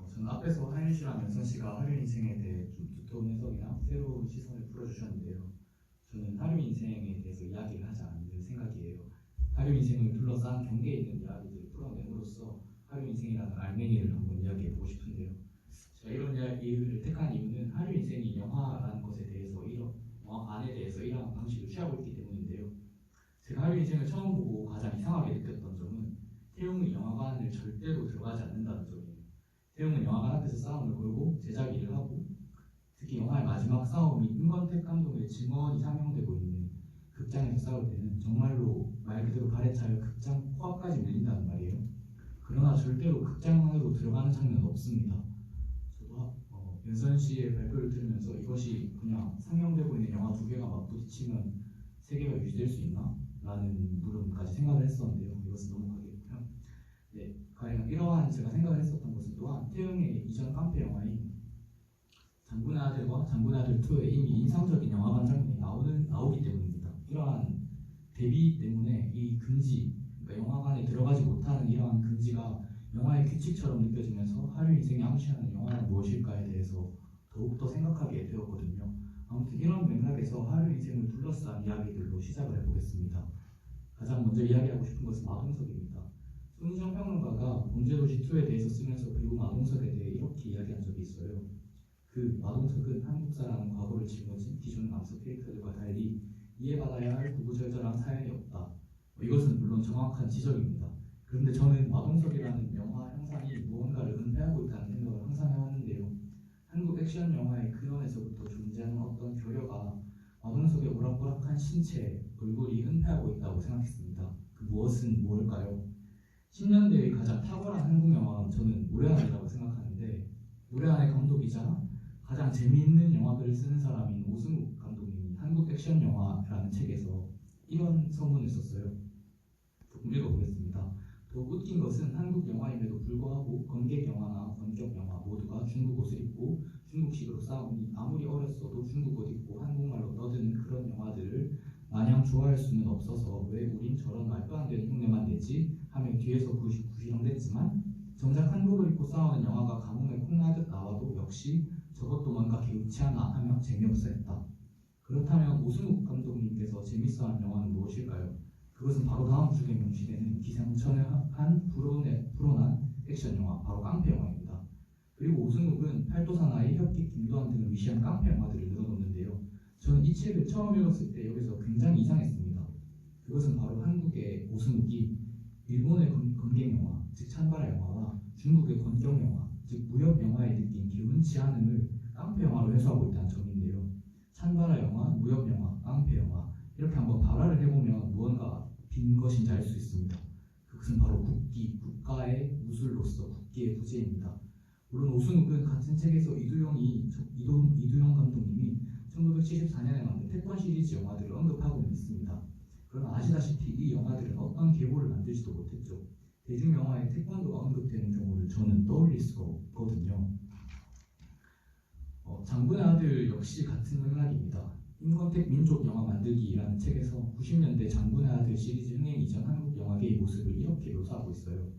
저는 앞에서 하윤 씨랑 연선 씨가 하루 인생에 대해 좀 두터운 해석이나 새로운 시선을 풀어주셨는데요. 저는 하루 인생에 대해서 이야기를 하지 않을 생각이에요. 하루 인생을 둘러싼 경계에 있는 이야기들을 풀어냄으로써 하루 인생이라는 알맹이를 한번 이야기해보고 싶은데요. 제가 이런 이야기를 택한 이유는 하루 인생이 영화라는 것에 대해서 안에 대해서 이러한 방식을 취하고 있기 때문인데요. 제가 하루 인생을 처음 보고 가장 이상하게 느꼈던 점은 태웅이 영화관을 절대로 들어가지 않는다는 점이에요. 태웅은 영화관 앞에서 싸움을 걸고 제작 일을 하고 특히 영화의 마지막 싸움이 임권택 감독의 증언이 상영되고 있는 극장에서 싸울 때는 정말로 말 그대로 발에 차여 극장 코앞까지 밀린다는 말이에요. 그러나 절대로 극장 안으로 들어가는 장면은 없습니다. 저도 연선 씨의 발표를 들으면서 이것이 그냥 상영되고 있는 영화 두 개가 맞부딪히면 세계가 유지될 수 있나? 라는 물음까지 생각을 했었는데요. 이것은 넘어가겠고요. 네, 과연 이러한 제가 생각을 했었던 것은 또한 태웅의 이전 깡패 영화인 장군의 아들과 장군의 아들 2에 이미 인상적인 영화관 장면이 나오기 때문입니다. 이러한 대비 때문에 이 금지, 그러니까 영화관에 들어가지 못하는 이러한 금지가 영화의 규칙처럼 느껴지면서 하류 인생이 암시하는 영화는 무엇일까에 대해서 더욱더 생각하게 되었거든요. 아무튼 이런 맥락에서 하류 인생을 둘러싼 이야기들로 시작을 해보겠습니다. 가장 먼저 이야기하고 싶은 것은 마동석입니다. 손희정 평론가가 범죄도시2에 대해서 쓰면서 배우 마동석에 대해 이렇게 이야기한 적이 있어요. 그 마동석은 한국사라는 과거를 짊어진 기존 남성 캐릭터들과 달리 이해받아야 할 구구절절한 사연이 없다. 이것은 물론 정확한 지적입니다. 그런데 저는 마동석이라는 영화 형상이 무언가를 은폐하고 있다는 생각을 항상 해왔는데요. 한국 액션 영화의 근원에서부터 존재하는 어떤 교려가 마동석의 오락부락한 신체, 얼굴이 은폐하고 있다고 생각했습니다. 그 무엇은 무엇일까요? 10년대의 가장 탁월한 한국 영화는 저는 노래하늘이라고 생각하는데, 노래하늘 감독이자 가장 재미있는 영화들을 쓰는 사람인 오승욱 감독님이 한국 액션 영화라는 책에서 이런 서문을 썼어요. 조금 읽어보겠습니다. 더욱 웃긴 것은 한국 영화임에도 불구하고 건객 영화나 권격 영화 모두가 중국 옷을 입고 중국식으로 싸우니 아무리 어렸어도 중국 옷 입고 한국말로 떠드는 그런 영화들을 마냥 좋아할 수는 없어서 왜 우린 저런 말도 안 되는 흉내만 내지 하며 뒤에서 구시렁댔지만 정작 한복을 입고 싸우는 영화가 가뭄에 콩나듯 나와도 역시 저것도 뭔가 개운치 않아 하며 재미없어 했다. 그렇다면 오승욱 감독님께서 재밌어한 영화는 무엇일까요? 그것은 바로 다음 주에 명시되는 기상천외한 불온한 액션 영화, 바로 깡패 영화입니다. 그리고 오승욱은 팔도사나이, 혁기, 김도한 등을 위시한 깡패 영화들을 늘어놓는데요. 저는 이 책을 처음 읽었을 때 여기서 굉장히 이상했습니다. 그것은 바로 한국의 오승욱이 일본의 건객 영화, 즉 찬바라 영화와 중국의 권격 영화, 즉 무협 영화에 느낀 기운치 않음을 깡패 영화로 해소하고 있다는 점인데요. 찬바라 영화, 무협 영화, 깡패 영화 이렇게 한번 발화를 해보면 무언가 빈 것인지 알 수 있습니다. 그것은 바로 국기, 국가의 무술로서 국기의 부재입니다. 물론 오승욱은 같은 책에서 이두영 감독님이 1974년에 만든 태권 시리즈 영화들을 언급하고는 있습니다. 그러나 아시다시피 이 영화들은 어떤 계보를 만들지도 못했죠. 대중영화에 태권도가 언급되는 경우를 저는 떠올릴 수가 없거든요. 장군의 아들 역시 같은 맥락입니다. 임권택 민족 영화 만들기라는 책에서 90년대 장군의 아들 시리즈 흥행 이전 한국 영화계의 모습을 이렇게 묘사하고 있어요.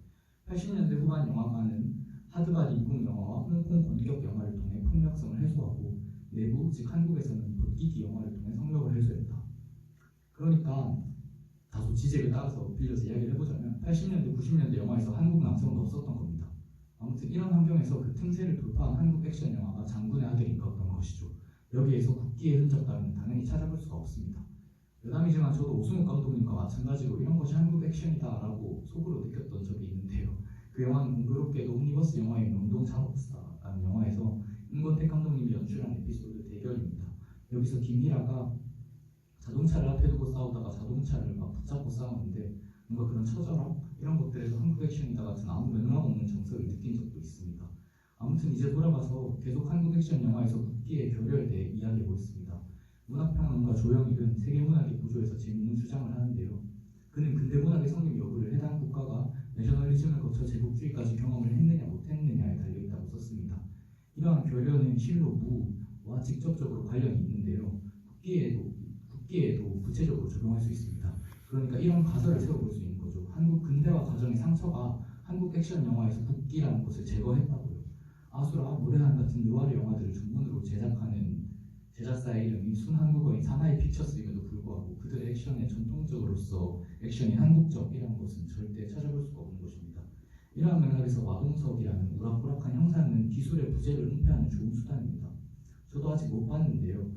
80년대 후반 영화관은 하드바디 이국 영화와 홍콩 권격 영화를 통해 폭력성을 해소하고 내부, 즉 한국에서는 벗기기 영화를 통해 성력을 해소했다. 그러니까 다소 지적을 따라서 빌려서 이야기를 해보자면 80년대, 90년대 영화에서 한국 남성은 없었던 겁니다. 아무튼 이런 환경에서 그 틈새를 돌파한 한국 액션 영화가 장군의 아들이었던 것이죠. 여기에서 국기의 흔적 따위는 당연히 찾아볼 수가 없습니다. 여담이지만 저도 오승욱 감독님과 마찬가지로 이런 것이 한국 액션이다라고 속으로 느꼈던 적이 있는데요. 그 영화는 공교롭게도 옴니버스 영화인 명동 잔혹사라는 영화에서 임권택 감독님이 연출한 에피소드 대결입니다. 여기서 김희라가 자동차를 앞에 두고 싸우다가 자동차를 막 붙잡고 싸우는데 뭔가 그런 처절함? 이런 것들에서 한국 액션이다 같은 아무 맥락 없는 정서를 느낀 적도 있습니다. 아무튼 이제 돌아가서 계속 한국 액션 영화에서 국기의 결여에 대해 이야기해보겠습니다. 문학평론가 조영일은 세계문학의 구조에서 재미있는 주장을 하는데요. 그는 근대문학의 성립 여부를 해당 국가가 내셔널리즘을 거쳐 제국주의까지 경험을 했느냐 못했느냐에 달려있다고 썼습니다. 이러한 결여는 실로 무와 직접적으로 관련이 있는데요. 국기에도 구체적으로 적용할 수 있습니다. 그러니까 이런 가설을 세워볼 수 있는 거죠. 한국 근대화 과정의 상처가 한국 액션 영화에서 국기라는 것을 제거했다고요. 아수라, 모래한 같은 느와르 영화들을 전문으로 제작하는 제작사의 이름이 순한국어인 사나이 픽처스임에도 불구하고 그들의 액션의 전통적으로서 액션이 한국적이라는 것은 절대 찾아볼 수가 없는 것입니다. 이러한 맥락에서 마동석이라는 우락부락한 형사는 기술의 부재를 은폐하는 좋은 수단입니다. 저도 아직 못 봤는데요.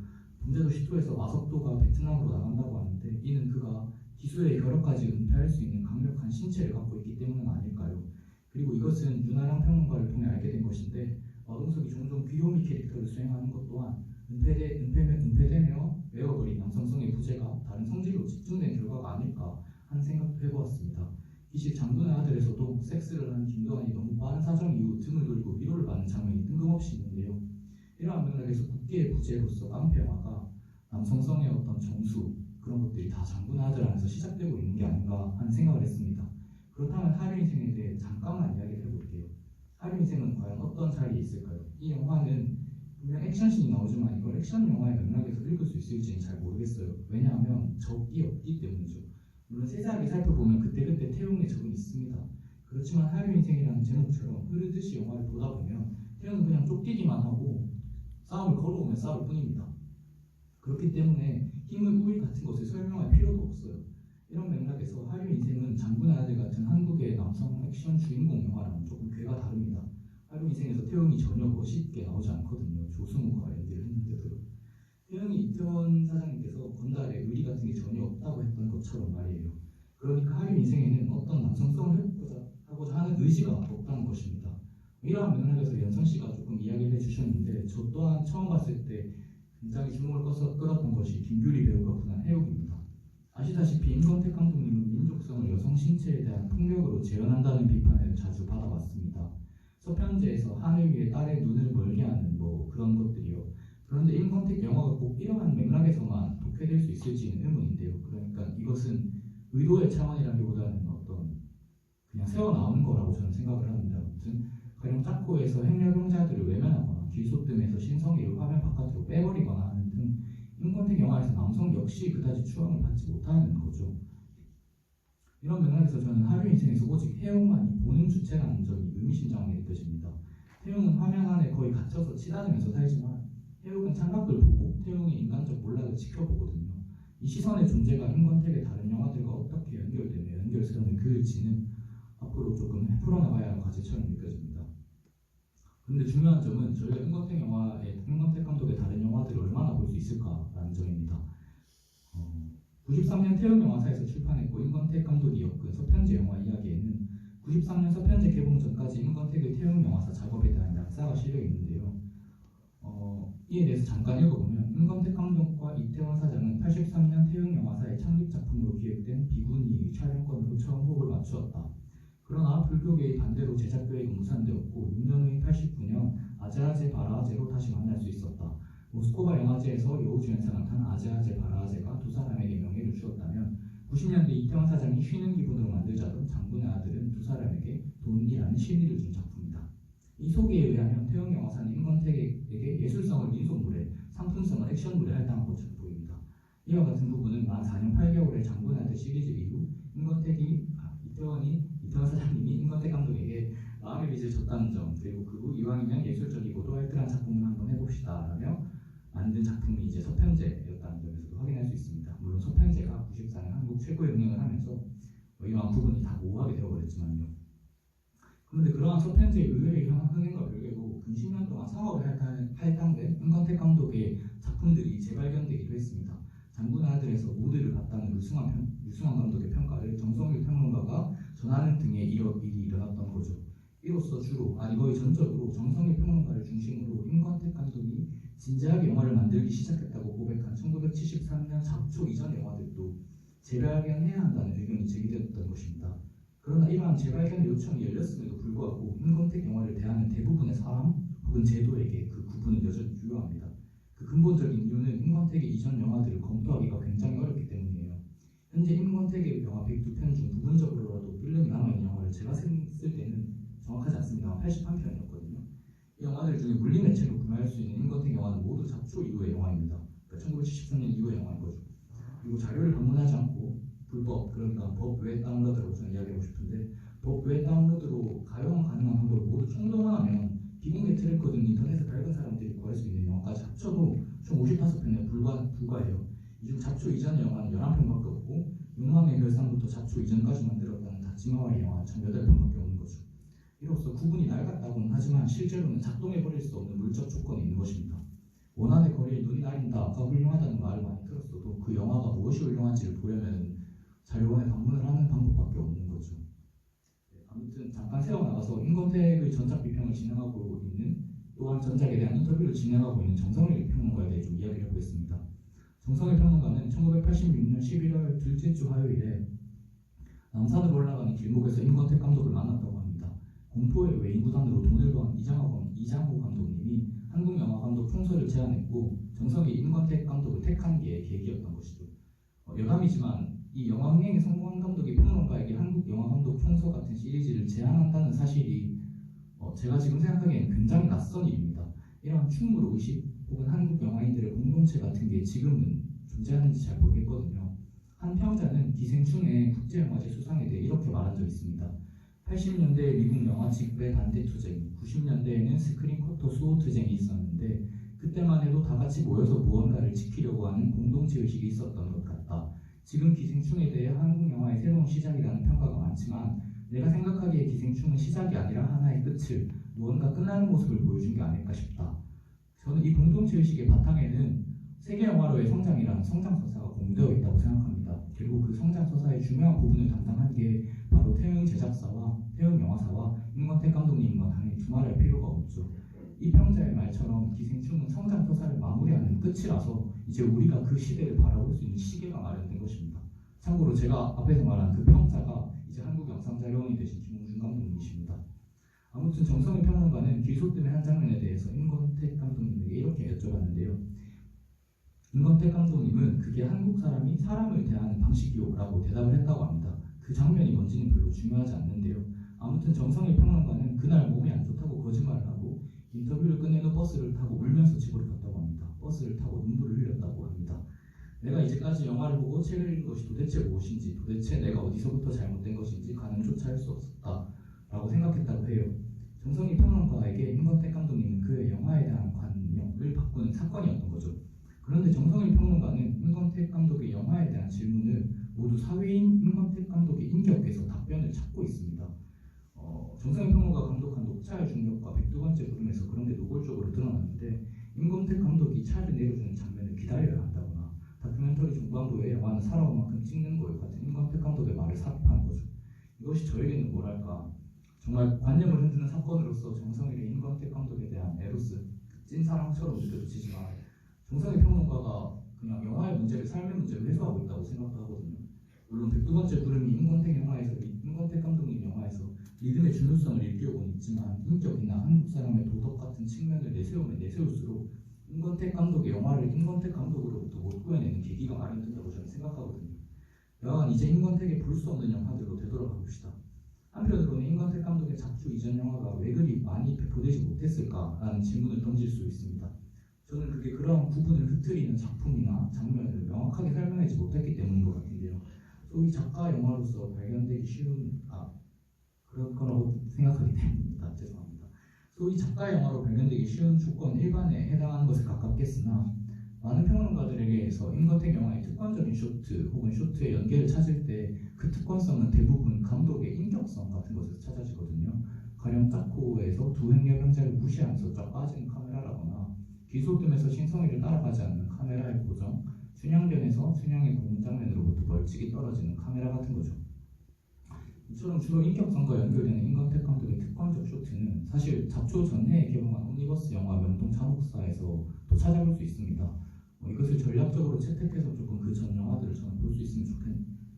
범죄도시2에서 마석도가 베트남으로 나간다고 하는데 이는 그가 기술의 결여까지 은폐할 수 있는 강력한 신체를 갖고 있기 때문은 아닐까요? 그리고 이것은 윤아랑 평론가를 통해 알게 된 것인데 마동석이 종종 귀요미 캐릭터를 수행하는 것 또한 은폐되며 외워버린 남성성의 부재가 다른 성질로 집중된 결과가 아닐까 하는 생각도 해보았습니다. 이시 장군의 아들에서도 섹스를 하는 김도환이 너무 빠른 사정 이후 등을 돌리고 위로를 받는 장면이 뜬금없이 있는데요. 이러한 맥락에서 국기의 부재로서 깡패 영화가 남성성의 어떤 정수 그런 것들이 다 장군의 아들 안에서 시작되고 있는 게 아닌가 하는 생각을 했습니다. 그렇다면 하류 인생에 대해 잠깐만 이야기를 해볼게요. 하류 인생은 과연 어떤 자리에 있을까요? 이 영화는 분명 액션씬이 나오지만 이걸 액션 영화의 맥락에서 읽을 수 있을지는 잘 모르겠어요. 왜냐하면 적이 없기 때문이죠. 물론 세세하게 살펴보면 그때그때 태용의 적은 있습니다. 그렇지만 하류 인생이라는 제목처럼 흐르듯이 영화를 보다 보면 태용은 그냥 쫓기기만 하고 싸움을 걸어오면 싸울 뿐입니다. 그렇기 때문에 힘의 우위 같은 것을 설명할 필요도 없어요. 이런 맥락에서 하류 인생은 장군의 아들 같은 한국의 남성 액션 주인공 영화랑은 조금 궤가 다릅니다. 하류 인생에서 태용이 전혀 멋있게 나오지 않거든요. 조승우가 연기를 했는데도. 태용이 이태원 사장님께서 건달에 의리 같은 게 전혀 없다고 했던 것처럼 말이에요. 그러니까 하류 인생에는 어떤 남성성을 하고자 하는 의지가 없다는 것입니다. 이러한 맥락에서 연선 씨가 조금 이야기를 해주셨는데 저 또한 처음 봤을 때 굉장히 주목을 끌었던 것이 김규리 배우가 부른 해옥입니다. 아시다시피 임권택 감독님은 민족성을 여성 신체에 대한 폭력으로 재현한다는 비판을 자주 받아왔습니다. 서편제에서 하늘 위에 딸의 눈을 멀게 하는 뭐 그런 것들이요. 그런데 임권택 영화가 꼭 이러한 맥락에서만 독해될 수 있을지는 의문인데요. 그러니까 이것은 의도의 차원이라기보다는 어떤 그냥 새어 나온 거라고 저는 생각을 하는데 아무튼 가령 짝코에서 행렬병자들을 외면하거나 길소뜸에서 신성이를 화면 바깥으로 빼버리거나 하는 등 임권택 영화에서 남성 역시 그다지 추앙을 받지 못하는 거죠. 이런 맥락에서 저는 하류 인생에서 오직 해용만이 보는 주체라는 점이 의미심장하게 느껴집니다. 태용은 화면 안에 거의 갇혀서 치닫으면서 살지만 해용은 창밖을 보고 태용의 인간적 몰락을 지켜보거든요. 이 시선의 존재가 임권택의 다른 영화들과 어떻게 연결되며 연결선을 그을지는 앞으로 조금 풀어나가야 할 과제처럼 느껴집니다. 그런데 중요한 점은 저희가 임권택 감독의 다른 영화들을 얼마나 볼 수 있을까라는 점입니다. 93년 태용 영화사에서 출판했고 임권택 감독이 엮은 서편제 영화 이야기에는 93년 서편제 개봉 전까지 임권택의 태용 영화사 작업에 대한 약사가 실려 있는데요. 이에 대해서 잠깐 읽어보면 임권택 감독과 이태원 사장은 83년 태용 영화사의 창립 작품으로 기획된 비군이 촬영권으로 처음 호흡을 맞추었다. 그러나 불교계의 반대로 제작 계획은 무산되었고 6년 후인 89년 아제아제 바라아제로 다시 만날 수 있었다. 모스코바 영화제에서 여우주연상을 탄 아제아제 바라아제가 두 사람에게 명예를 주었다면 90년대 이태원 사장이 쉬는 기분으로 만들자던 장군의 아들은 두 사람에게 돈이라는 신의를 준 작품이다. 이 소개에 의하면 태용 영화사는 임권택에게 예술성을 민속물에, 상품성을 액션물에 할당한 것처럼 보입니다. 이와 같은 부분은 만 4년 8개월의 장군의 아들 시리즈 이후 이태원 사장님이 임권택 감독에게 마음의 빚을 졌다는 점, 그리고 그 후 이왕이면 예술적이고도 알뜰한 작품을 한번 해봅시다 라며 만든 작품이 이제 서편제였다는 점에서도 확인할 수 있습니다. 물론 서편제가 94년 한국 최고의 흥행을 하면서 이러한 부분이 다 모호하게 되어버렸지만요. 그런데 그러한 서편제의 의외의 흥행과 별개로 근 10년 동안 상업에 할당된 임권택 감독의 작품들이 재발견되기도 했습니다. 장군의 아들에서 모드를 봤다는 유승환 감독의 평가를 정성일 평론가가 전하는 등의 일이 일어났던 거죠. 이로써 주로, 거의 전적으로 정성일 평론가를 중심으로 임권택 감독이 진지하게 영화를 만들기 시작했다고 고백한 1973년 잡초 이전 영화들도 재발견해야 한다는 의견이 제기되었던 것입니다. 그러나 이러한 재발견 요청이 열렸음에도 불구하고 임권택 영화를 대하는 대부분의 사람 혹은 제도에게 그 구분은 여전히 유효합니다. 그 근본적인 이유는 임권택의 이전 영화들을 검토하기가 굉장히 어렵기 때문이에요. 현재 임권택의 영화 102편 중 부분적으로라도 필름이 남아있는 영화를 제가 쓸 때는 정확하지 않습니다. 81편이었거든요. 이 영화들 중에 물리매체로 구매할 수 있는 임권택 영화는 모두 잡초 이후의 영화입니다. 그러니까 1973년 이후의 영화인 거죠. 그리고 자료를 방문하지 않고 불법, 그러니까 법 외 다운로드라고 저는 이야기하고 싶은데 법 외 다운로드로 가용 가능한 방법을 모두 총동원하면 비공개 트래커 등 인터넷에 밝은 사람들이 구할 수 있는 영화까지 합쳐도 총 55편에 불과해요. 이 중 잡초 이전 영화는 11편밖에 없고 욕망의 결산부터 잡초 이전까지 만들었다는 다치마와의 영화는 총 8편밖에 없는 거죠. 이로써 구분이 낡았다고는 하지만 실제로는 작동해버릴 수 없는 물적 조건이 있는 것입니다. 원안의 거리에 눈이 날린다가 훌륭하다는 말을 많이 들었어도 그 영화가 무엇이 훌륭한지를 보려면 자료원에 방문을 하는 방법밖에 없는 거죠. 아무튼 잠깐 세워나가서 임권택의 전작 비평을 진행하고 있는 또한 전작에 대한 인터뷰를 진행하고 있는 정성일 평론가에 대해 좀 이야기를 해보겠습니다. 정성일 평론가는 1986년 11월 둘째 주 화요일에 남산으로 올라가는 길목에서 임권택 감독을 만났다고 합니다. 공포의 외인구단으로 돈을 번 이장호 감독님이 한국영화감독 총서를 제안했고 정성이 임권택 감독을 택한 게 계기였던 것이죠. 여담이지만 이 영화 흥행에 성공한 감독이 평론가에게 한국영화감독 총서 같은 시리즈를 제안한다는 사실이 제가 지금 생각하기에는 굉장히 낯선 일입니다. 이런 충무로 의식 혹은 한국 영화인들의 공동체 같은 게 지금은 존재하는지 잘 모르겠거든요. 한 평자는 기생충의 국제영화제 수상에 대해 이렇게 말한 적이 있습니다. 80년대 미국 영화 직배 반대 투쟁, 90년대에는 스크린 쿼터 수호 투쟁이 있었는데 그때만 해도 다 같이 모여서 무언가를 지키려고 하는 공동체 의식이 있었던 것 같다. 지금 기생충에 대해 한국 영화의 새로운 시작이라는 평가가 많지만 내가 생각하기에 기생충은 시작이 아니라 하나의 끝을, 무언가 끝나는 모습을 보여준 게 아닐까 싶다. 저는 이 공동체 의식의 바탕에는 세계 영화로의 성장이라는 성장서사가 공유되어 있다고 생각합니다. 그리고 그 성장서사의 중요한 부분을 담당한 게 바로 태영 제작사와 태영 영화사와 임권택 감독님인 건 당연히 두말할 필요가 없죠. 이 평자의 말처럼 기생충은 성장서사를 마무리하는 끝이라서 이제 우리가 그 시대를 바라볼 수 있는 시계가 마련된 것입니다. 참고로 제가 앞에서 말한 그 평자가 이제 한국 영상자료원이 되신 김홍준 감독님이십니다. 아무튼 정성희 평론가는 길소뜸의 한 장면에 대해서 임권택 감독님에게 이렇게 여쭤봤는데요. 임권택 감독님은 그게 한국 사람이 사람을 대하는 방식이요라고 대답을 했다고 합니다. 그 장면이 뭔지는 별로 중요하지 않는데요. 아무튼 정성희 평론가는 그날 몸이 안 좋다고 거짓말을 하고 인터뷰를 끝낸 후 버스를 타고 울면서 집으로 갔다고 합니다. 버스를 타고 눈물을 흘렸다고 합니다. 내가 이제까지 영화를 보고 책을 읽은 것이 도대체 무엇인지, 도대체 내가 어디서부터 잘못된 것인지 가늠조차 할 수 없었다라고 생각했다고 해요. 정성희 평론가에게 임권택 감독님은 그의 영화에 대한 관념을 바꾸는 사건이었던 거죠. 그런데 정성희 평론가는 임권택 감독의 영화에 대한 질문을 모두 사회인 임권택 감독의 인격에서 답변을 찾고 있습니다. 정성희 평론가가 감독한 녹차의 중력과 102번째 부름에서 그런 게 노골적으로 드러났는데 임권택 감독이 차를 내려주는 장면을 기다려야 한다거나 다큐멘터리 중반부에 영화는 살아온 만큼 찍는 거예요 같은 임권택 감독의 말을 삽입하는 거죠. 이것이 저에게는 뭐랄까 정말 관념을 흔드는 사건으로서 정성희의 임권택 감독에 대한 에로스, 찐사랑처럼 느껴지지만 정성희 평론가가 그냥 영화의 문제를 삶의 문제로 해소하고 있다고 생각도 하거든요. 물론 102번째 부름이 임권택 감독님 영화에서 리듬의 중요성을 일깨우고는 있지만 인격이나 한국 사람의 도덕 같은 측면을 내세우면 내세울수록 임권택 감독의 영화를 임권택 감독으로부터 못 구해내는 계기가 마련된다고 저는 생각하거든요. 여하간 이제 임권택의 볼 수 없는 영화들로 되돌아가 봅시다. 한편으로는 임권택 감독의 작주 이전 영화가 왜 그리 많이 배포되지 못했을까라는 질문을 던질 수 있습니다. 저는 그게 그러한 구분을 흐트리는 작품이나 장면을 명확하게 설명하지 못했기 때문인 것 같은데요. 소위 작가 영화로서 발견되기 쉬운 그럴 거라고 생각하기 때문입니다. 죄송합니다. 소위 작가 영화로 발견되기 쉬운 조건 일반에 해당하는 것에 가깝겠으나 많은 평론가들에게서 임권택 영화의 특권적인 쇼트 혹은 쇼트의 연계를 찾을 때 그 특권성은 대부분 감독의 인격성 같은 것에서 찾아지거든요. 가령 짜코에서 두 행여 병자를 무시하면서 쫙 빠지는 카메라라거나 귀소뜸에서 신성희를 따라가지 않는 카메라의 고정, 춘향전에서 춘향의 고문 장면으로부터 멀찍이 떨어지는 카메라 같은 거죠. 이처럼 주로 인격성과 연결되는 임권택 감독의 특권적 쇼트는 사실 잡초 전해에 개봉한 옴니버스 영화 명동 잔혹사에서도 찾아볼 수 있습니다. 이것을 전략적으로 채택해서 조금 그 전 영화들을 저는 볼 수 있으면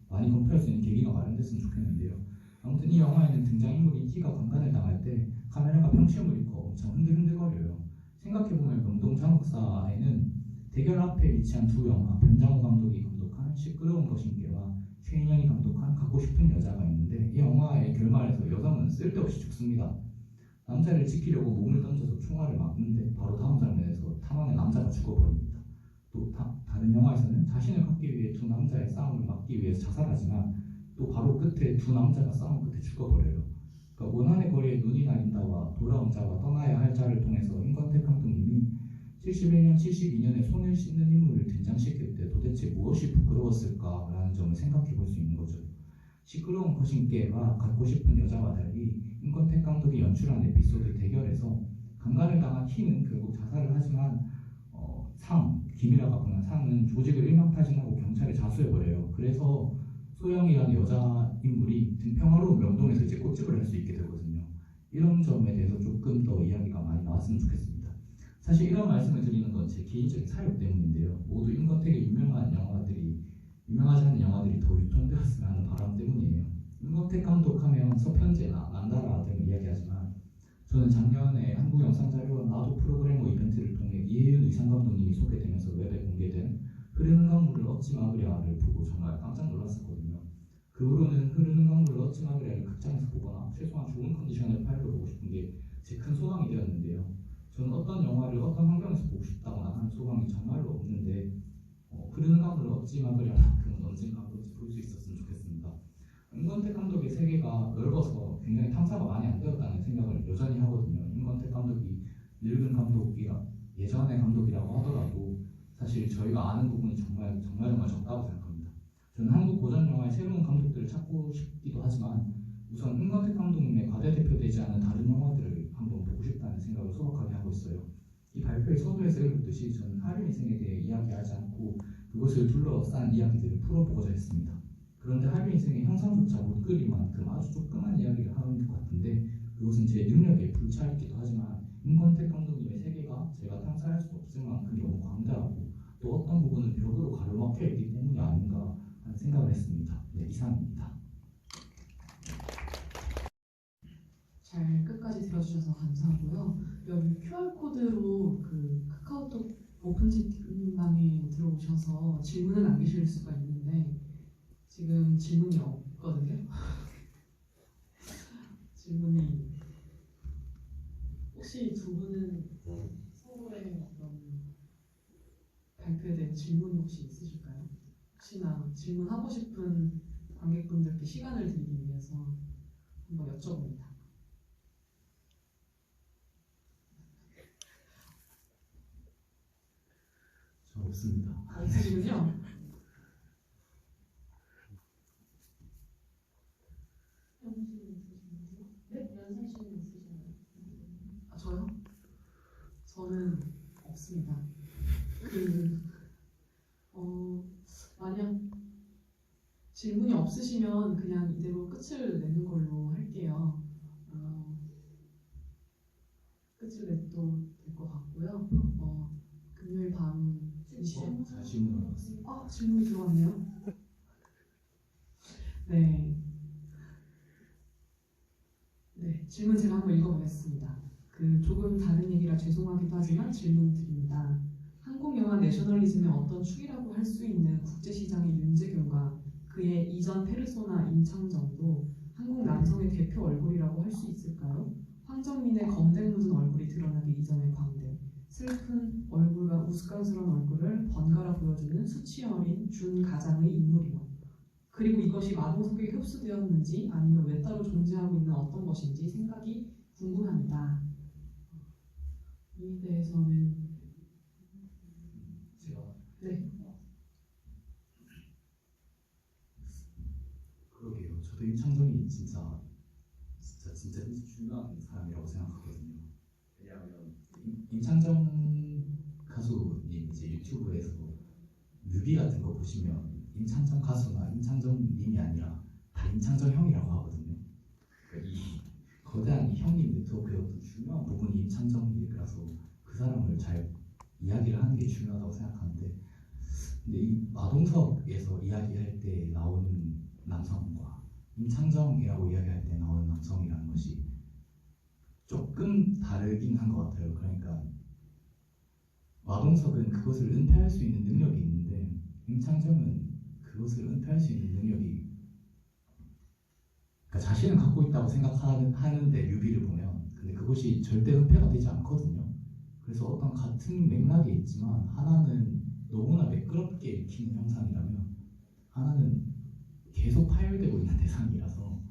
많이 검토할 수 있는 계기가 마련됐으면 좋겠는데요. 아무튼 이 영화에는 등장인물이 희가 강간을 당할 때 카메라가 평심을 잃고 엄청 흔들흔들거려요. 생각해보면 명동 잔혹사에는 대결 앞에 위치한 두 영화, 변장호 감독이 감독한 시끄러운 거신께와 최인영이 감독한 갖고 싶은 여자가 있는데 이 영화의 결말에서 여성은 쓸데없이 죽습니다. 남자를 지키려고 몸을 던져서 총알을 맞는데 바로 다음 장면에서 탐험의 남자가 죽어버립니다. 또 다른 영화에서는 자신을 갖기 위해 두 남자의 싸움을 막기 위해서 자살하지만 또 바로 끝에 두 남자가 싸움 끝에 죽어버려요. 그러니까 원한의 거리에 눈이 날린다와 돌아온 자와 떠나야 할 자를 통해서 임권택 감독님이 71년, 72년에 손을 씻는 인물을 등장시킬 때 도대체 무엇이 부끄러웠을까라는 점을 생각해 볼 수 있는 거죠. 시끄러운 거신께와 갖고 싶은 여자와 달리 임권택 감독이 연출한 에피소드 대결에서 강간을 당한 희는 결국 자살을 하지만 김이라가 보낸 상은 조직을 일망타진하고 경찰에 자수해버려요. 그래서 소영이라는 여자 인물이 평화로운 명동에서 이제 꽃집을 할 수 있게 되거든요. 이런 점에 대해서 조금 더 이야기가 많이 나왔으면 좋겠습니다. 사실 이런 말씀을 드리는 건 제 개인적인 사욕 때문인데요. 모두 임권택의 유명하지 않은 영화들이 더 유통되었으면 하는 바람 때문이에요. 임권택 감독하면 서편제나 난다라 등을 이야기하지만 저는 작년에 한국영상자료원 나도 프로그래머 이벤트를 통해 이혜윤 의상감독님이 소개되면서 웹에 공개된 흐르는 강물을 얻지 마그랴를 보고 정말 깜짝 놀랐었거든요. 그 후로는 흐르는 강물을 얻지 마그랴를 극장에서 보거나 최소한 좋은 컨디션의 파일로 보고 싶은 게 제 큰 소망이 되었는데요. 저는 어떤 영화를 어떤 환경에서 보고 싶다거나 하는 소망이 정말로 없는데 흐르는 감을 얻지 막으려 만큼은 언젠가 한 번쯤 볼 수 있었으면 좋겠습니다. 임권택 감독의 세계가 넓어서 굉장히 탐사가 많이 안 되었다는 생각을 여전히 하거든요. 임권택 감독이 늙은 감독이라 예전의 감독이라고 하더라도 사실 저희가 아는 부분이 정말 적다고 생각합니다. 저는 한국 고전 영화의 새로운 감독들을 찾고 싶기도 하지만 우선 임권택 감독님의 과대대표되지 않은 다른 영화들을 한번 보고 싶다는 생각을 소박하게 하고 있어요. 이 발표의 서두에서 읽었듯이 저는 하류 인생에 대해 이야기하지 않고 그것을 둘러싼 이야기들을 풀어보고자 했습니다. 그런데 하류 인생의 형상조차 못 그릴 만큼 아주 조그만 이야기를 하는 것 같은데 그것은 제 능력에 불차있기도 하지만 임권택 감독님의 세계가 제가 탐사할 수 없을 만큼 너무 광대하고 또 어떤 부분은 벽으로 가로막혀 있기 때문이 아닌가 하는 생각을 했습니다. 네, 이상입니다. 잘 끝까지 들어주셔서 감사하고요. 여기 QR코드로 그 카카오톡 오픈 채팅방에 들어오셔서 질문을 남기실 수가 있는데 지금 질문이 없거든요. 질문이 혹시 두 분은 서로의 어떤 발표에 대한 질문이 혹시 있으실까요? 혹시나 질문하고 싶은 관객분들께 시간을 드리기 위해서 한번 여쭤봅니다. 저 없습니다. 없으시군요. 아, 저요? 저는 없습니다. 만약 질문이 없으시면 그냥 이대로 끝을 내는 걸로 할게요. 끝을 내도 될 것 같고요. 금요일 밤 2시에 잘 질문을 받았습니다. 질문이 들어왔네요. 네, 질문 제가 한번 읽어보겠습니다. 조금 다른 얘기라 죄송하기도 하지만 질문 드립니다. 한국 영화 내셔널리즘의 어떤 축이라고 할 수 있는 국제시장의 윤재균과 그의 이전 페르소나 임창정도 한국 남성의 대표 얼굴이라고 할 수 있을까요? 황정민의 검댕 묻은 얼굴이 드러나기 이전의 광대, 슬픈 얼굴과 우스꽝스러운 얼굴을 번갈아 보여주는 수치 어린 준 가장의 인물이요. 그리고 이것이 마동석에게 흡수되었는지 아니면 왜 따로 존재하고 있는 어떤 것인지 생각이 궁금합니다. 이에 대해서는 제가 네. 그러게요. 저도 임창정이 진짜 중요한 사람이라고 생각하거든요. 왜냐하면 임창정 가수님 이제 유튜브에서 뮤비 같은 거 보시면 임창정 가수나 임창정님이 아니라 다 임창정 형이라고 하거든요. 그러니까 이 거대한 이 형님 네트워크의 어떤 중요한 부분이 임창정이라서 그 사람을 잘 이야기를 하는 게 중요하다고 생각하는데 근데 이 마동석에서 이야기할 때 나오는 남성과 임창정이라고 이야기할 때 나오는 남성이라는 것이 조금 다르긴 한 것 같아요. 그러니까 마동석은 그것을 은폐할 수 있는 능력이 있는데 임창정은 그것을 은폐할 수 있는 능력이 그러니까 자신은 갖고 있다고 생각하는데 뮤비를 보면 근데 그것이 절대 은폐가 되지 않거든요. 그래서 어떤 같은 맥락에 있지만 하나는 너무나 매끄럽게 읽히는 형상이라면 하나는 계속 파열되고 있는 대상이라서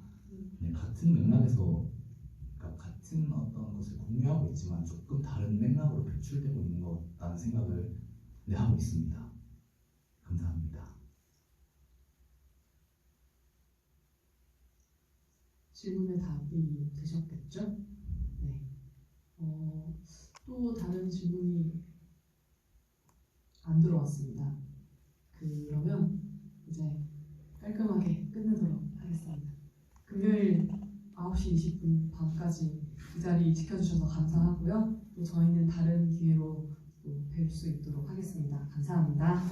같은 맥락에서 그러니까 같은 어떤 것을 공유하고 있지만 조금 다른 맥락으로 표출되고 있는 것 같다는 생각을 하고 있습니다. 감사합니다. 질문에 답이 되셨겠죠? 네. 또 다른 질문이 안 들어왔습니다. 그러면 이제 깔끔하게 끝내도록 하겠습니다. 금요일 9시 20분 밤까지 이 자리 지켜주셔서 감사하고요. 또 저희는 다른 기회로 또 뵐 수 있도록 하겠습니다. 감사합니다.